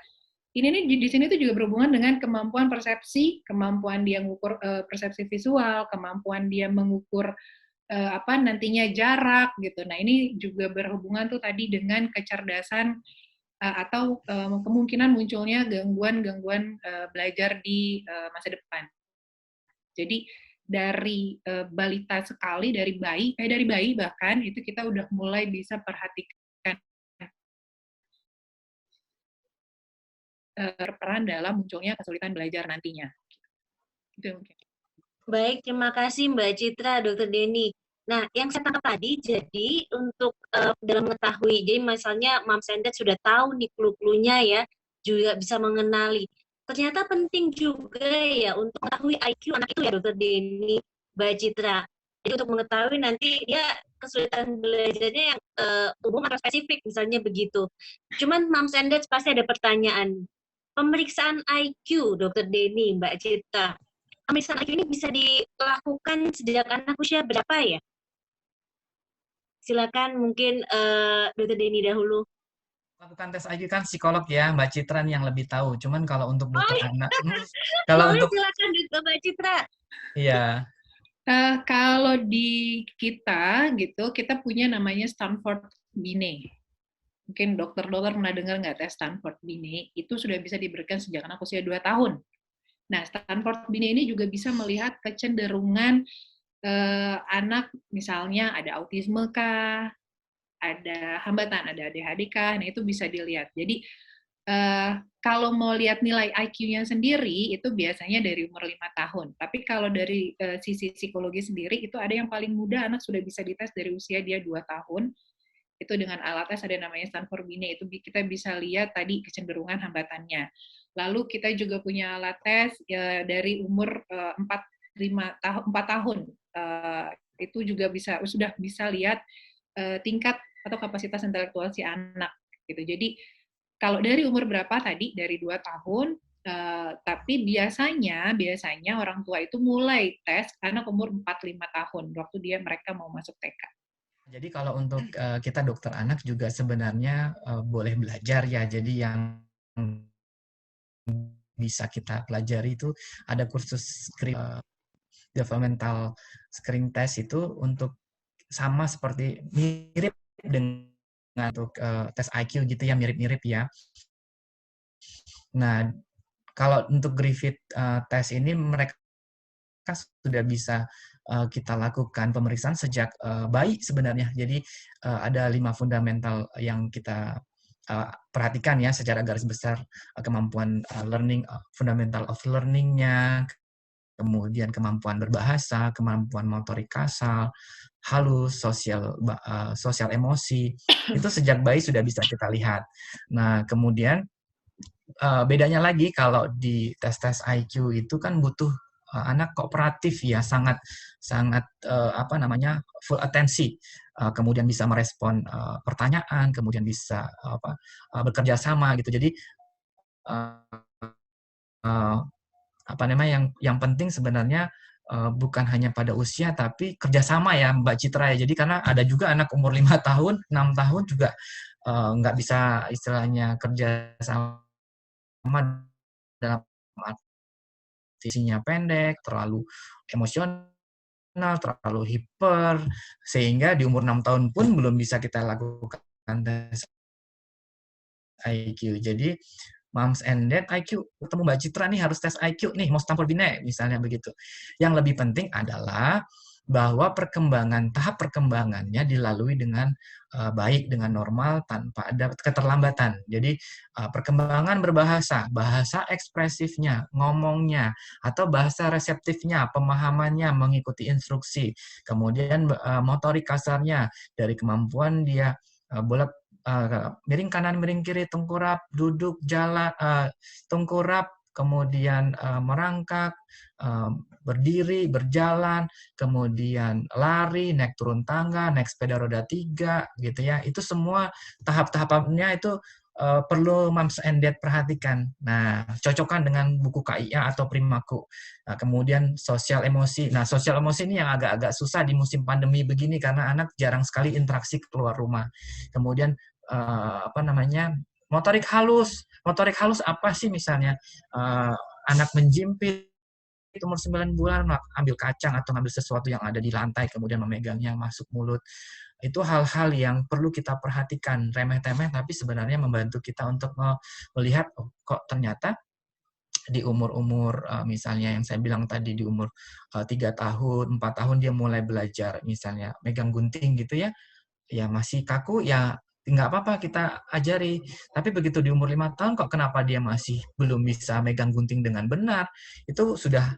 ini nih di sini tuh juga berhubungan dengan kemampuan persepsi, kemampuan dia mengukur persepsi visual, kemampuan dia mengukur nantinya jarak gitu. Nah, ini juga berhubungan tuh tadi dengan kecerdasan atau kemungkinan munculnya gangguan-gangguan belajar di masa depan. Jadi dari balita sekali, dari bayi bahkan itu kita udah mulai bisa perhatikan berperan dalam munculnya kesulitan belajar nantinya. Itu mungkin. Baik, terima kasih Mbak Citra, Dr. Denny. Nah, yang saya tangkap tadi, jadi untuk dalam mengetahui, jadi misalnya Mams and Dad sudah tahu nih clue-cluenya ya, juga bisa mengenali. Ternyata penting juga ya untuk mengetahui IQ anak itu ya, Dr. Denny, Mbak Citra. Jadi untuk mengetahui nanti dia kesulitan belajarnya yang umum atau spesifik, misalnya begitu. Cuman Mams and Dad pasti ada pertanyaan. Pemeriksaan IQ, Dr. Denny, Mbak Citra. Pemeriksaan IQ ini bisa dilakukan sejak anak usia berapa ya? Silakan mungkin Dr. Denny dahulu. Lakukan tes IQ kan psikolog ya, Mbak Citra nih yang lebih tahu. Cuman kalau untuk dokter anak, Silakan Mbak Citra. Iya. Kalau di kita gitu, kita punya namanya Stanford Binet. Mungkin dokter-dokter pernah dengar nggak tes Stanford Binet? Itu sudah bisa diberikan sejak anak usia 2 tahun. Nah, Stanford Binet ini juga bisa melihat kecenderungan anak, misalnya ada autisme kah, ada hambatan, ada ADHD kah, nah itu bisa dilihat. Jadi, kalau mau lihat nilai IQ-nya sendiri, itu biasanya dari umur 5 tahun. Tapi kalau dari sisi psikologi sendiri, itu ada yang paling muda, anak sudah bisa dites dari usia dia 2 tahun, itu dengan alat tes ada namanya Stanford Binet, itu kita bisa lihat tadi kecenderungan hambatannya. Lalu kita juga punya alat tes dari umur 4 tahun, itu juga sudah bisa lihat tingkat atau kapasitas intelektual si anak gitu. Jadi kalau dari umur berapa tadi, dari 2 tahun, tapi biasanya orang tua itu mulai tes anak umur 4-5 tahun waktu mereka mau masuk TK. Jadi kalau untuk kita dokter anak juga sebenarnya boleh belajar ya. Jadi yang bisa kita pelajari itu ada kursus developmental screening test itu untuk sama seperti mirip dengan untuk tes IQ gitu ya, mirip-mirip ya. Nah, kalau untuk Griffith test ini mereka sudah bisa kita lakukan pemeriksaan sejak bayi sebenarnya. Jadi ada 5 fundamental yang kita perhatikan ya secara garis besar, kemampuan learning, fundamental of learning-nya, kemudian kemampuan berbahasa, kemampuan motorik kasar, halus, sosial emosi, itu sejak bayi sudah bisa kita lihat. Nah, kemudian bedanya lagi kalau di tes-tes IQ itu kan butuh anak kooperatif ya, sangat full atensi, kemudian bisa merespon pertanyaan, kemudian bisa bekerja sama gitu. Jadi yang penting sebenarnya bukan hanya pada usia tapi kerjasama ya Mbak Citra ya. Jadi karena ada juga anak umur 5 tahun, 6 tahun juga nggak bisa istilahnya kerja sama dalam visinya pendek, terlalu emosional, terlalu hiper, sehingga di umur 6 tahun pun belum bisa kita lakukan tes IQ. Jadi Moms and Dad IQ, ketemu Mbak Citra nih harus tes IQ nih, mau Stanford Binet misalnya begitu. Yang lebih penting adalah bahwa tahap perkembangannya dilalui dengan baik, dengan normal, tanpa ada keterlambatan. Jadi perkembangan berbahasa, bahasa ekspresifnya, ngomongnya, atau bahasa reseptifnya, pemahamannya, mengikuti instruksi, kemudian motorik kasarnya, dari kemampuan dia miring kanan, miring kiri, tengkurap, duduk, jalan, tengkurap, kemudian merangkak, berdiri, berjalan, kemudian lari, naik turun tangga, naik sepeda roda 3, gitu ya. Itu semua tahap-tahapannya itu perlu Moms and Dad perhatikan. Nah, cocokkan dengan buku KIA atau Primaku. Nah, kemudian sosial emosi. Nah, sosial emosi ini yang agak-agak susah di musim pandemi begini karena anak jarang sekali interaksi keluar rumah. Kemudian Motorik halus apa sih misalnya? Anak menjimpit umur 9 bulan ambil kacang atau ngambil sesuatu yang ada di lantai kemudian memegangnya masuk mulut. Itu hal-hal yang perlu kita perhatikan, remeh-temeh tapi sebenarnya membantu kita untuk melihat kok ternyata di umur-umur misalnya yang saya bilang tadi di umur 3 tahun, 4 tahun dia mulai belajar misalnya megang gunting gitu ya, ya masih kaku ya nggak apa-apa kita ajari. Tapi begitu di umur 5 tahun kok kenapa dia masih belum bisa megang gunting dengan benar, itu sudah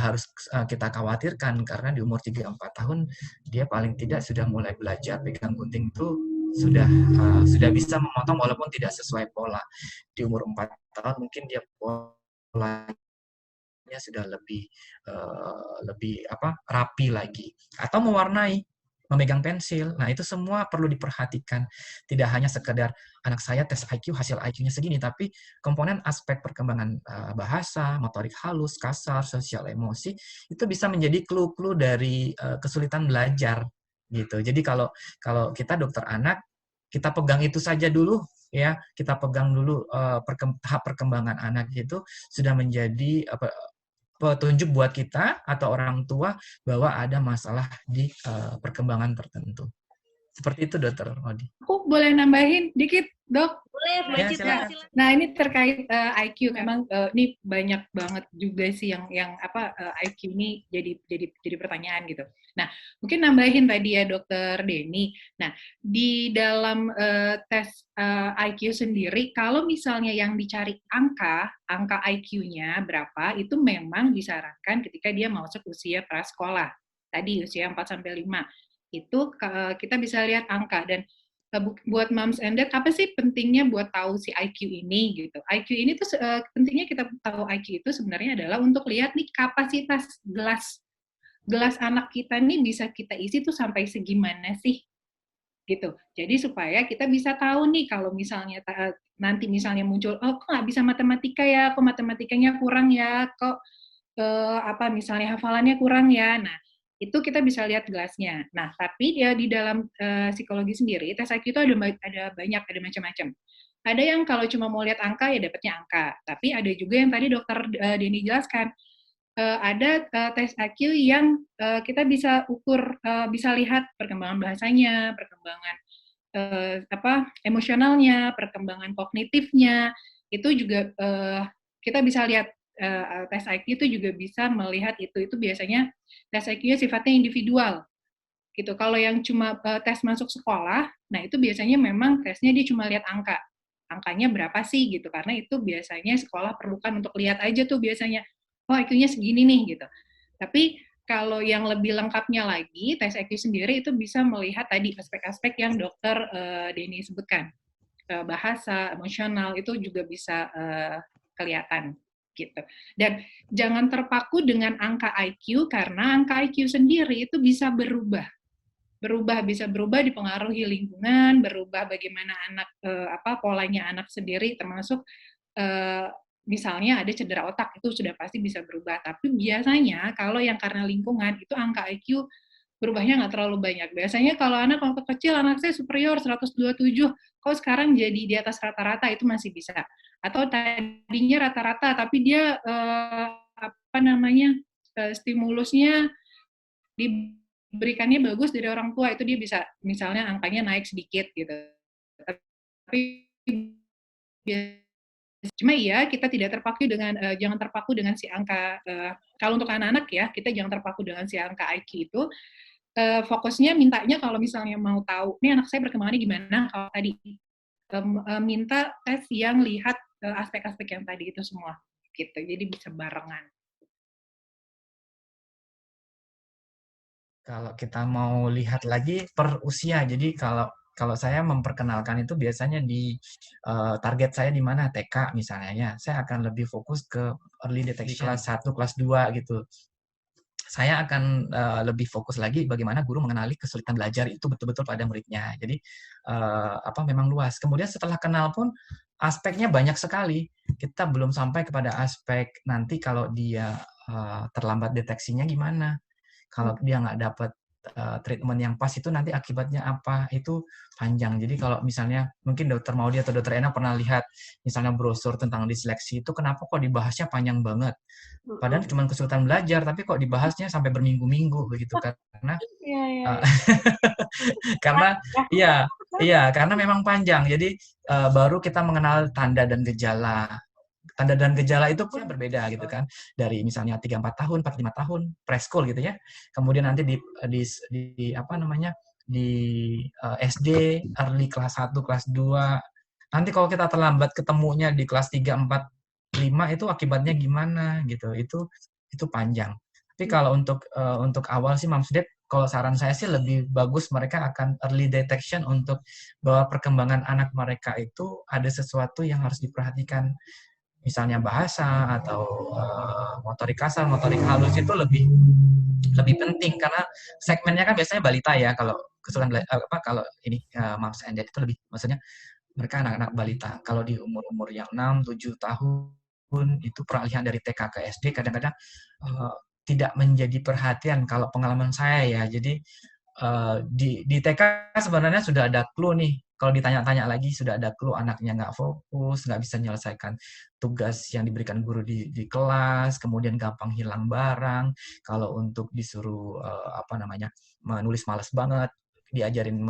harus kita khawatirkan karena di umur 3-4 tahun dia paling tidak sudah mulai belajar pegang gunting itu sudah bisa memotong walaupun tidak sesuai pola. Di umur 4 tahun mungkin dia polanya sudah lebih rapi lagi atau mewarnai memegang pensil. Nah, itu semua perlu diperhatikan. Tidak hanya sekedar anak saya tes IQ, hasil IQ-nya segini, tapi komponen aspek perkembangan bahasa, motorik halus, kasar, sosial emosi, itu bisa menjadi clue-clue dari kesulitan belajar. Gitu. Jadi kalau kita dokter anak, kita pegang itu saja dulu, ya, kita pegang dulu tahap perkembangan anak itu sudah menjadi petunjuk buat kita atau orang tua bahwa ada masalah di perkembangan tertentu. Seperti itu, Dokter Odi. Aku boleh nambahin dikit, Dok? Boleh, Ya, Citra. silakan. Nah, ini terkait IQ, memang ini banyak banget juga sih yang IQ ini jadi pertanyaan gitu. Nah, mungkin nambahin tadi ya Dokter Denny. Nah, di dalam tes IQ sendiri, kalau misalnya yang dicari angka IQ-nya berapa, itu memang disarankan ketika dia masuk usia prasekolah. Tadi usia 4-5. Itu kita bisa lihat angka. Dan buat moms and dad, apa sih pentingnya buat tahu si IQ ini gitu? IQ ini tuh pentingnya kita tahu IQ itu sebenarnya adalah untuk lihat nih kapasitas gelas anak kita nih bisa kita isi tuh sampai segimana sih gitu. Jadi supaya kita bisa tahu nih kalau misalnya nanti misalnya muncul, oh kok nggak bisa matematika ya, kok matematikanya kurang ya, kok misalnya hafalannya kurang ya. Nah, itu kita bisa lihat gelasnya. Nah, tapi dia di dalam psikologi sendiri, tes IQ itu ada macam-macam. Ada yang kalau cuma mau lihat angka, ya dapatnya angka. Tapi ada juga yang tadi Dokter Denny jelaskan, ada tes IQ yang kita bisa ukur, bisa lihat perkembangan bahasanya, perkembangan emosionalnya, perkembangan kognitifnya, itu juga kita bisa lihat. Tes IQ itu juga bisa melihat itu biasanya tes IQ-nya sifatnya individual gitu. Kalau yang cuma tes masuk sekolah, nah itu biasanya memang tesnya dia cuma lihat angkanya berapa sih gitu, karena itu biasanya sekolah perlukan untuk lihat aja tuh biasanya, oh IQ-nya segini nih gitu. Tapi kalau yang lebih lengkapnya lagi, tes IQ sendiri itu bisa melihat tadi aspek-aspek yang Dokter Denny sebutkan, bahasa, emosional itu juga bisa kelihatan gitu. Dan jangan terpaku dengan angka IQ, karena angka IQ sendiri itu bisa bisa berubah dipengaruhi lingkungan, berubah bagaimana anak polanya anak sendiri, termasuk misalnya ada cedera otak, itu sudah pasti bisa berubah. Tapi biasanya kalau yang karena lingkungan itu angka IQ berubahnya nggak terlalu banyak. Biasanya kalau waktu kecil anak saya superior 127, kok sekarang jadi di atas rata-rata, itu masih bisa. Atau tadinya rata-rata tapi dia stimulusnya diberikannya bagus dari orang tua, itu dia bisa misalnya angkanya naik sedikit gitu. Tapi cuma iya kita tidak terpaku dengan jangan terpaku dengan si angka, kalau untuk anak-anak ya kita jangan terpaku dengan si angka IQ itu. Fokusnya mintanya kalau misalnya mau tahu nih anak saya perkembangannya gimana, kalau tadi minta tes yang lihat aspek-aspek yang tadi itu semua gitu, jadi bisa barengan. Kalau kita mau lihat lagi per usia, jadi kalau saya memperkenalkan itu biasanya di target saya di mana, TK misalnya ya, saya akan lebih fokus ke early detection kelas 1, kelas 2 gitu. Saya akan lebih fokus lagi bagaimana guru mengenali kesulitan belajar itu betul-betul pada muridnya. Jadi memang luas. Kemudian setelah kenal pun aspeknya banyak sekali. Kita belum sampai kepada aspek nanti kalau dia terlambat deteksinya gimana. Kalau dia nggak dapat treatment yang pas itu nanti akibatnya apa, itu panjang. Jadi kalau misalnya mungkin Dokter Maudi atau Dokter Ena pernah lihat misalnya brosur tentang disleksi itu, kenapa kok dibahasnya panjang banget? Padahal cuma kesulitan belajar, tapi kok dibahasnya sampai berminggu-minggu begitu, karena Iya, iya. karena karena memang panjang. Jadi baru kita mengenal tanda dan gejala. Tanda dan gejala itu pun berbeda gitu kan. Dari misalnya 3-4 tahun, 4-5 tahun, preschool gitu ya. Kemudian nanti di apa namanya? Di SD, early kelas 1, kelas 2. Nanti kalau kita terlambat ketemunya di kelas 3, 4, 5 itu akibatnya gimana gitu. Itu panjang. Tapi kalau untuk awal sih Moms Dad, kalau saran saya sih lebih bagus mereka akan early detection untuk bahwa perkembangan anak mereka itu ada sesuatu yang harus diperhatikan. Misalnya bahasa atau motorik kasar, motorik halus itu lebih penting karena segmennya kan biasanya balita ya, kalau kesulitan kalau ini Moms and Dad itu lebih, maksudnya mereka anak-anak balita. Kalau di umur-umur yang 6-7 tahun itu peralihan dari TK ke SD kadang-kadang tidak menjadi perhatian kalau pengalaman saya ya. Jadi di TK sebenarnya sudah ada clue nih. Kalau ditanya-tanya lagi sudah ada clue, anaknya nggak fokus, nggak bisa menyelesaikan tugas yang diberikan guru di kelas, kemudian gampang hilang barang. Kalau untuk disuruh menulis malas banget, diajarin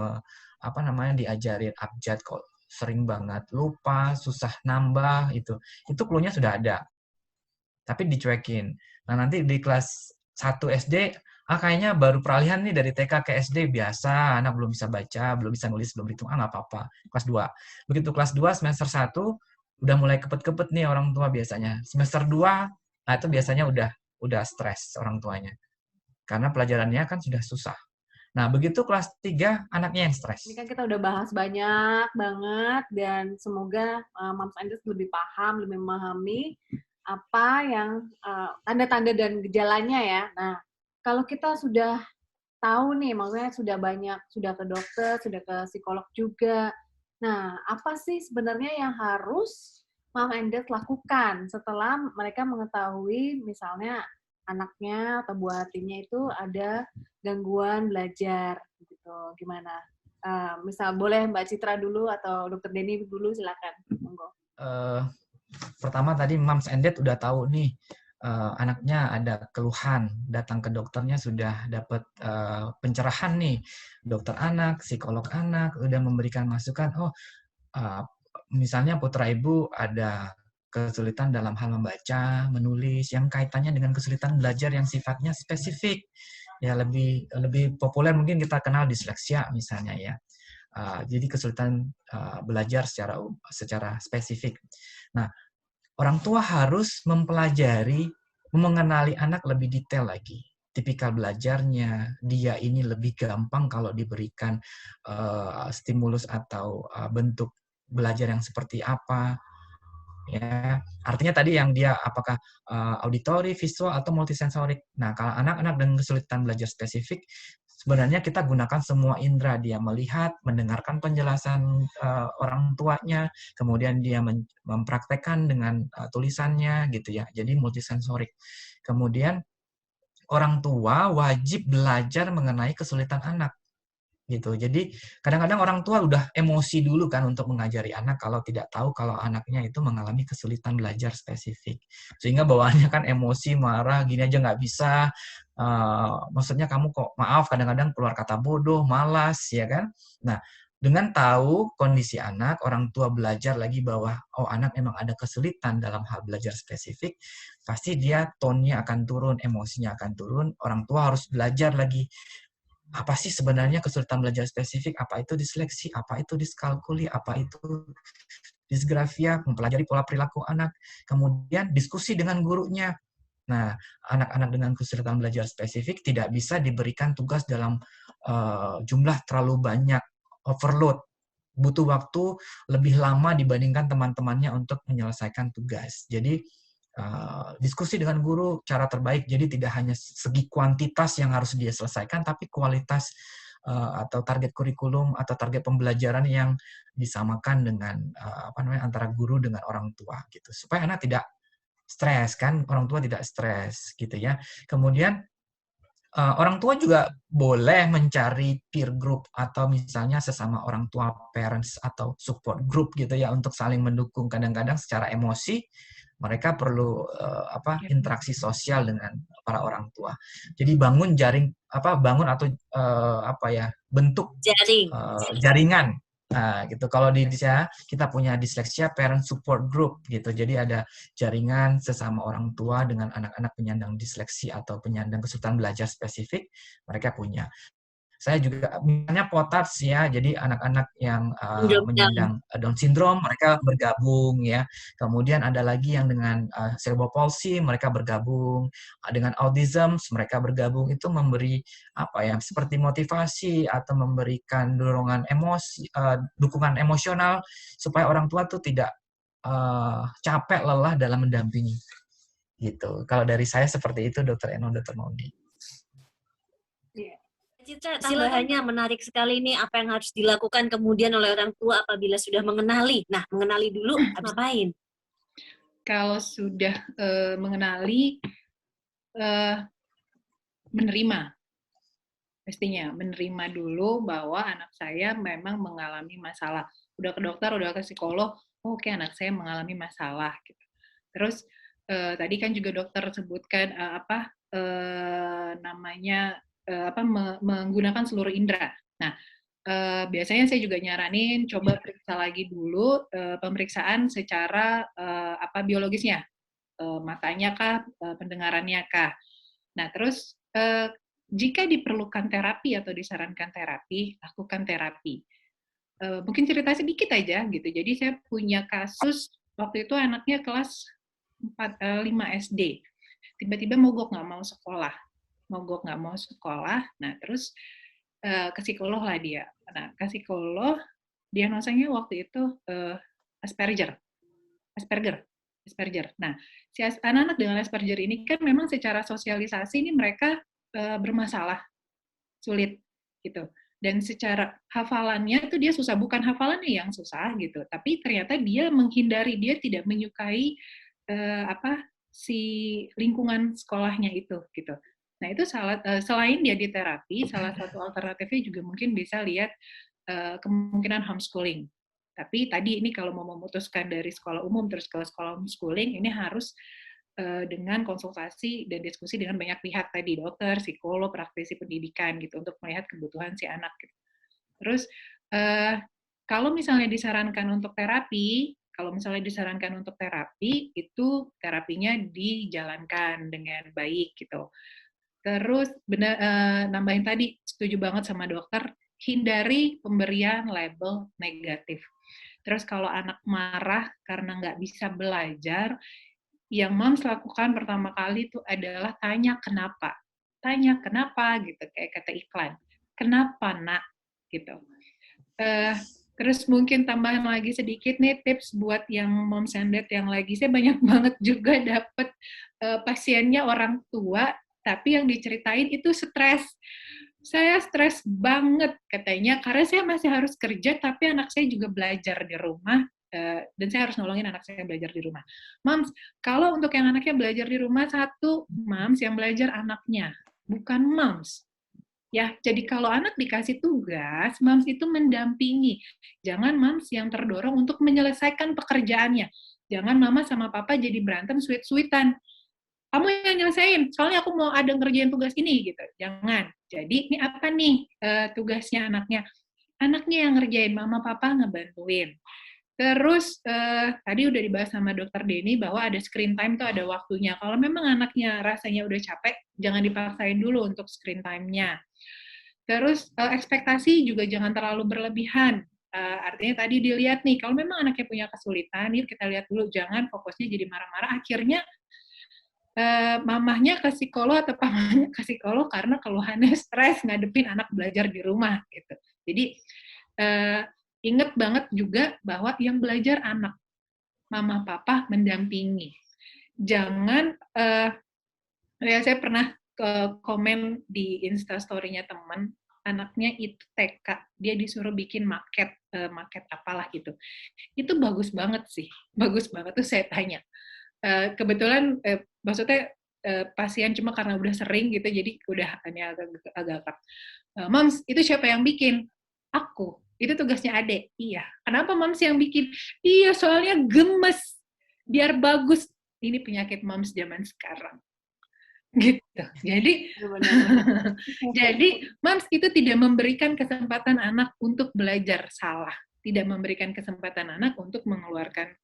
diajarin abjad kok sering banget lupa, susah nambah itu clue-nya sudah ada. Tapi dicuekin. Nah, nanti di kelas 1 SD kayaknya baru peralihan nih dari TK ke SD, biasa, anak belum bisa baca, belum bisa nulis, belum hitung, nggak apa-apa. Kelas 2. Begitu kelas 2, semester 1, udah mulai kepet-kepet nih orang tua biasanya. Semester 2, itu biasanya udah stres orang tuanya. Karena pelajarannya kan sudah susah. Nah, begitu kelas 3, anaknya yang stres. Ini kan kita udah bahas banyak banget, dan semoga Moms and Dad lebih paham, lebih memahami apa yang tanda-tanda dan gejalanya ya. Nah, kalau kita sudah tahu nih, maksudnya sudah ke dokter, sudah ke psikolog juga. Nah, apa sih sebenarnya yang harus Mom and Dad lakukan setelah mereka mengetahui misalnya anaknya atau buah hatinya itu ada gangguan belajar gitu. Gimana? Misal boleh Mbak Citra dulu atau Dokter Denny dulu, silakan. Monggo. Pertama tadi Moms and Dad udah tahu nih anaknya ada keluhan, datang ke dokternya sudah dapat pencerahan nih, dokter anak, psikolog anak udah memberikan masukan, misalnya putra ibu ada kesulitan dalam hal membaca, menulis yang kaitannya dengan kesulitan belajar yang sifatnya spesifik, ya lebih populer mungkin kita kenal disleksia misalnya ya. Jadi kesulitan belajar secara spesifik. Nah, orang tua harus mempelajari, mengenali anak lebih detail lagi. Tipikal belajarnya, dia ini lebih gampang kalau diberikan stimulus atau bentuk belajar yang seperti apa. Ya, artinya tadi yang dia apakah auditory, visual, atau multisensorik. Nah, kalau anak-anak dengan kesulitan belajar spesifik, sebenarnya kita gunakan semua indera, dia melihat, mendengarkan penjelasan orang tuanya, kemudian dia mempraktekkan dengan tulisannya gitu ya. Jadi multisensorik. Kemudian orang tua wajib belajar mengenai kesulitan anak gitu. Jadi kadang-kadang orang tua udah emosi dulu kan untuk mengajari anak kalau tidak tahu kalau anaknya itu mengalami kesulitan belajar spesifik. Sehingga bawaannya kan emosi, marah, gini aja nggak bisa. Maksudnya kamu kok, maaf, kadang-kadang keluar kata bodoh, malas, ya kan? Nah, dengan tahu kondisi anak, orang tua belajar lagi bahwa anak memang ada kesulitan dalam hal belajar spesifik, pasti dia tone-nya akan turun, emosinya akan turun. Orang tua harus belajar lagi apa sih sebenarnya kesulitan belajar spesifik, apa itu disleksi, apa itu diskalkuli, apa itu disgrafia, mempelajari pola perilaku anak, kemudian diskusi dengan gurunya. Nah, anak-anak dengan kesulitan belajar spesifik tidak bisa diberikan tugas dalam jumlah terlalu banyak, overload, butuh waktu lebih lama dibandingkan teman-temannya untuk menyelesaikan tugas. Jadi diskusi dengan guru cara terbaik. Jadi tidak hanya segi kuantitas yang harus dia selesaikan, tapi kualitas atau target kurikulum atau target pembelajaran yang disamakan dengan antara guru dengan orang tua gitu. Supaya anak tidak stres kan, orang tua tidak stres gitu ya. Kemudian orang tua juga boleh mencari peer group atau misalnya sesama orang tua, parents atau support group gitu ya untuk saling mendukung. Kadang-kadang secara emosi mereka perlu interaksi sosial dengan para orang tua. Jadi bangun bangun atau bentuk Jaring. jaringan. Nah, gitu. Kalau di saya kita punya disleksia parent support group gitu. Jadi ada jaringan sesama orang tua dengan anak-anak penyandang disleksi atau penyandang kesulitan belajar spesifik, mereka punya. Saya juga misalnya POTATS ya, jadi anak-anak yang menyandang Down syndrome mereka bergabung ya. Kemudian ada lagi yang dengan cerebral palsy mereka bergabung, dengan autism mereka bergabung, itu memberi seperti motivasi atau memberikan dorongan emosi, dukungan emosional supaya orang tua tuh tidak capek lelah dalam mendampingi gitu. Kalau dari saya seperti itu, Dr. Eno, Dr. Maudi. Citra, tambahannya menarik sekali nih apa yang harus dilakukan kemudian oleh orang tua apabila sudah mengenali. Nah, mengenali dulu ngapain? Kalau sudah mengenali, menerima. Mestinya menerima dulu bahwa anak saya memang mengalami masalah. Udah ke dokter, udah ke psikolog, oke, anak saya mengalami masalah. Gitu. Terus tadi kan juga dokter sebutkan menggunakan seluruh indera. Nah, biasanya saya juga nyaranin coba periksa lagi dulu pemeriksaan secara biologisnya, matanya kah, pendengarannya kah. Nah, terus jika diperlukan terapi atau disarankan terapi, lakukan terapi. Mungkin cerita sedikit aja gitu. Jadi saya punya kasus waktu itu anaknya kelas 5 SD. Tiba-tiba mogok nggak mau sekolah. Nah, terus ke psikolog lah dia. Nah, ke psikolog, diagnosanya waktu itu Asperger. Nah, si anak-anak dengan Asperger ini kan memang secara sosialisasi ini mereka bermasalah, sulit gitu. Dan secara hafalannya tuh dia susah, bukan hafalannya yang susah gitu, tapi ternyata dia menghindari, dia tidak menyukai si lingkungan sekolahnya itu gitu. Nah, itu selain dia di terapi, salah satu alternatifnya juga mungkin bisa lihat kemungkinan homeschooling. Tapi tadi ini kalau mau memutuskan dari sekolah umum terus ke sekolah homeschooling, ini harus dengan konsultasi dan diskusi dengan banyak pihak tadi, dokter, psikolog, praktisi pendidikan gitu untuk melihat kebutuhan si anak. Gitu. Terus kalau misalnya disarankan untuk terapi, itu terapinya dijalankan dengan baik gitu. Terus nambahin tadi, setuju banget sama dokter, hindari pemberian label negatif. Terus kalau anak marah karena nggak bisa belajar, yang moms lakukan pertama kali itu adalah tanya kenapa gitu, kayak kata iklan, kenapa nak gitu. Terus mungkin tambahan lagi sedikit nih tips buat yang moms and dad yang lagi, saya banyak banget juga dapet pasiennya orang tua tapi yang diceritain itu stres. Saya stres banget katanya karena saya masih harus kerja tapi anak saya juga belajar di rumah. Dan saya harus nolongin anak saya belajar di rumah. Moms, kalau untuk yang anaknya belajar di rumah, satu, moms yang belajar anaknya, bukan moms. Ya, jadi kalau anak dikasih tugas, moms itu mendampingi. Jangan moms yang terdorong untuk menyelesaikan pekerjaannya. Jangan mama sama papa jadi berantem sweet-sweetan. Kamu yang nyelesain, soalnya aku mau ada ngerjain tugas ini, gitu. Jangan. Jadi, ini apa nih tugasnya anaknya? Anaknya yang ngerjain, mama papa ngebantuin. Terus tadi udah dibahas sama Dokter Denny bahwa ada screen time tuh ada waktunya. Kalau memang anaknya rasanya udah capek, jangan dipaksain dulu untuk screen time-nya. Terus ekspektasi juga jangan terlalu berlebihan. Artinya tadi dilihat nih, kalau memang anaknya punya kesulitan, yuk kita lihat dulu, jangan fokusnya jadi marah-marah. Akhirnya mamahnya ke psikolog atau papahnya ke psikolog karena keluhannya stres ngadepin anak belajar di rumah gitu. Jadi ingat banget juga bahwa yang belajar anak, mama papa mendampingi. Jangan, saya pernah komen di Instastory-nya teman, anaknya itu TK, dia disuruh bikin maket apalah gitu. Itu bagus banget sih, bagus banget tuh saya tanya. Kebetulan, maksudnya pasien cuma karena udah sering gitu, jadi udah ini agak Moms, itu siapa yang bikin? Aku. Itu tugasnya Ade. Iya. Kenapa Moms yang bikin? Iya, soalnya gemes. Biar bagus. Ini penyakit Moms zaman sekarang. Gitu. Jadi, jadi Moms itu tidak memberikan kesempatan anak untuk belajar salah. Tidak memberikan kesempatan anak untuk mengeluarkan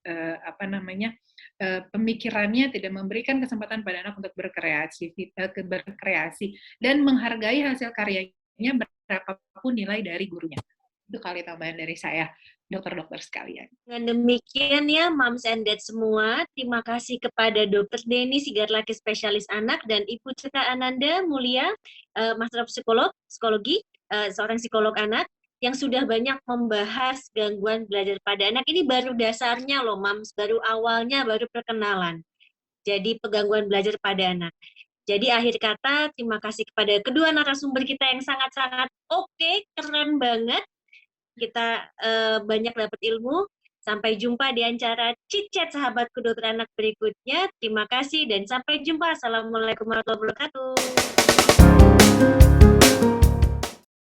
pemikirannya, tidak memberikan kesempatan pada anak untuk berkreasi dan menghargai hasil karyanya berapapun nilai dari gurunya. Itu kali tambahan dari saya, dokter-dokter sekalian. Dengan demikian ya, Moms and Dad semua, terima kasih kepada Dr. Denny Sigarlaki, spesialis anak, dan Ibu Cita Ananda Mulia, Master of Psikologi, seorang psikolog anak, yang sudah banyak membahas gangguan belajar pada anak. Ini baru dasarnya loh, Moms, baru awalnya, baru perkenalan. Jadi gangguan belajar pada anak. Jadi akhir kata, terima kasih kepada kedua narasumber kita yang sangat-sangat oke, keren banget. Kita banyak dapat ilmu. Sampai jumpa di acara Chit Chat Sahabatku Dokter Anak berikutnya. Terima kasih dan sampai jumpa. Assalamualaikum warahmatullahi wabarakatuh.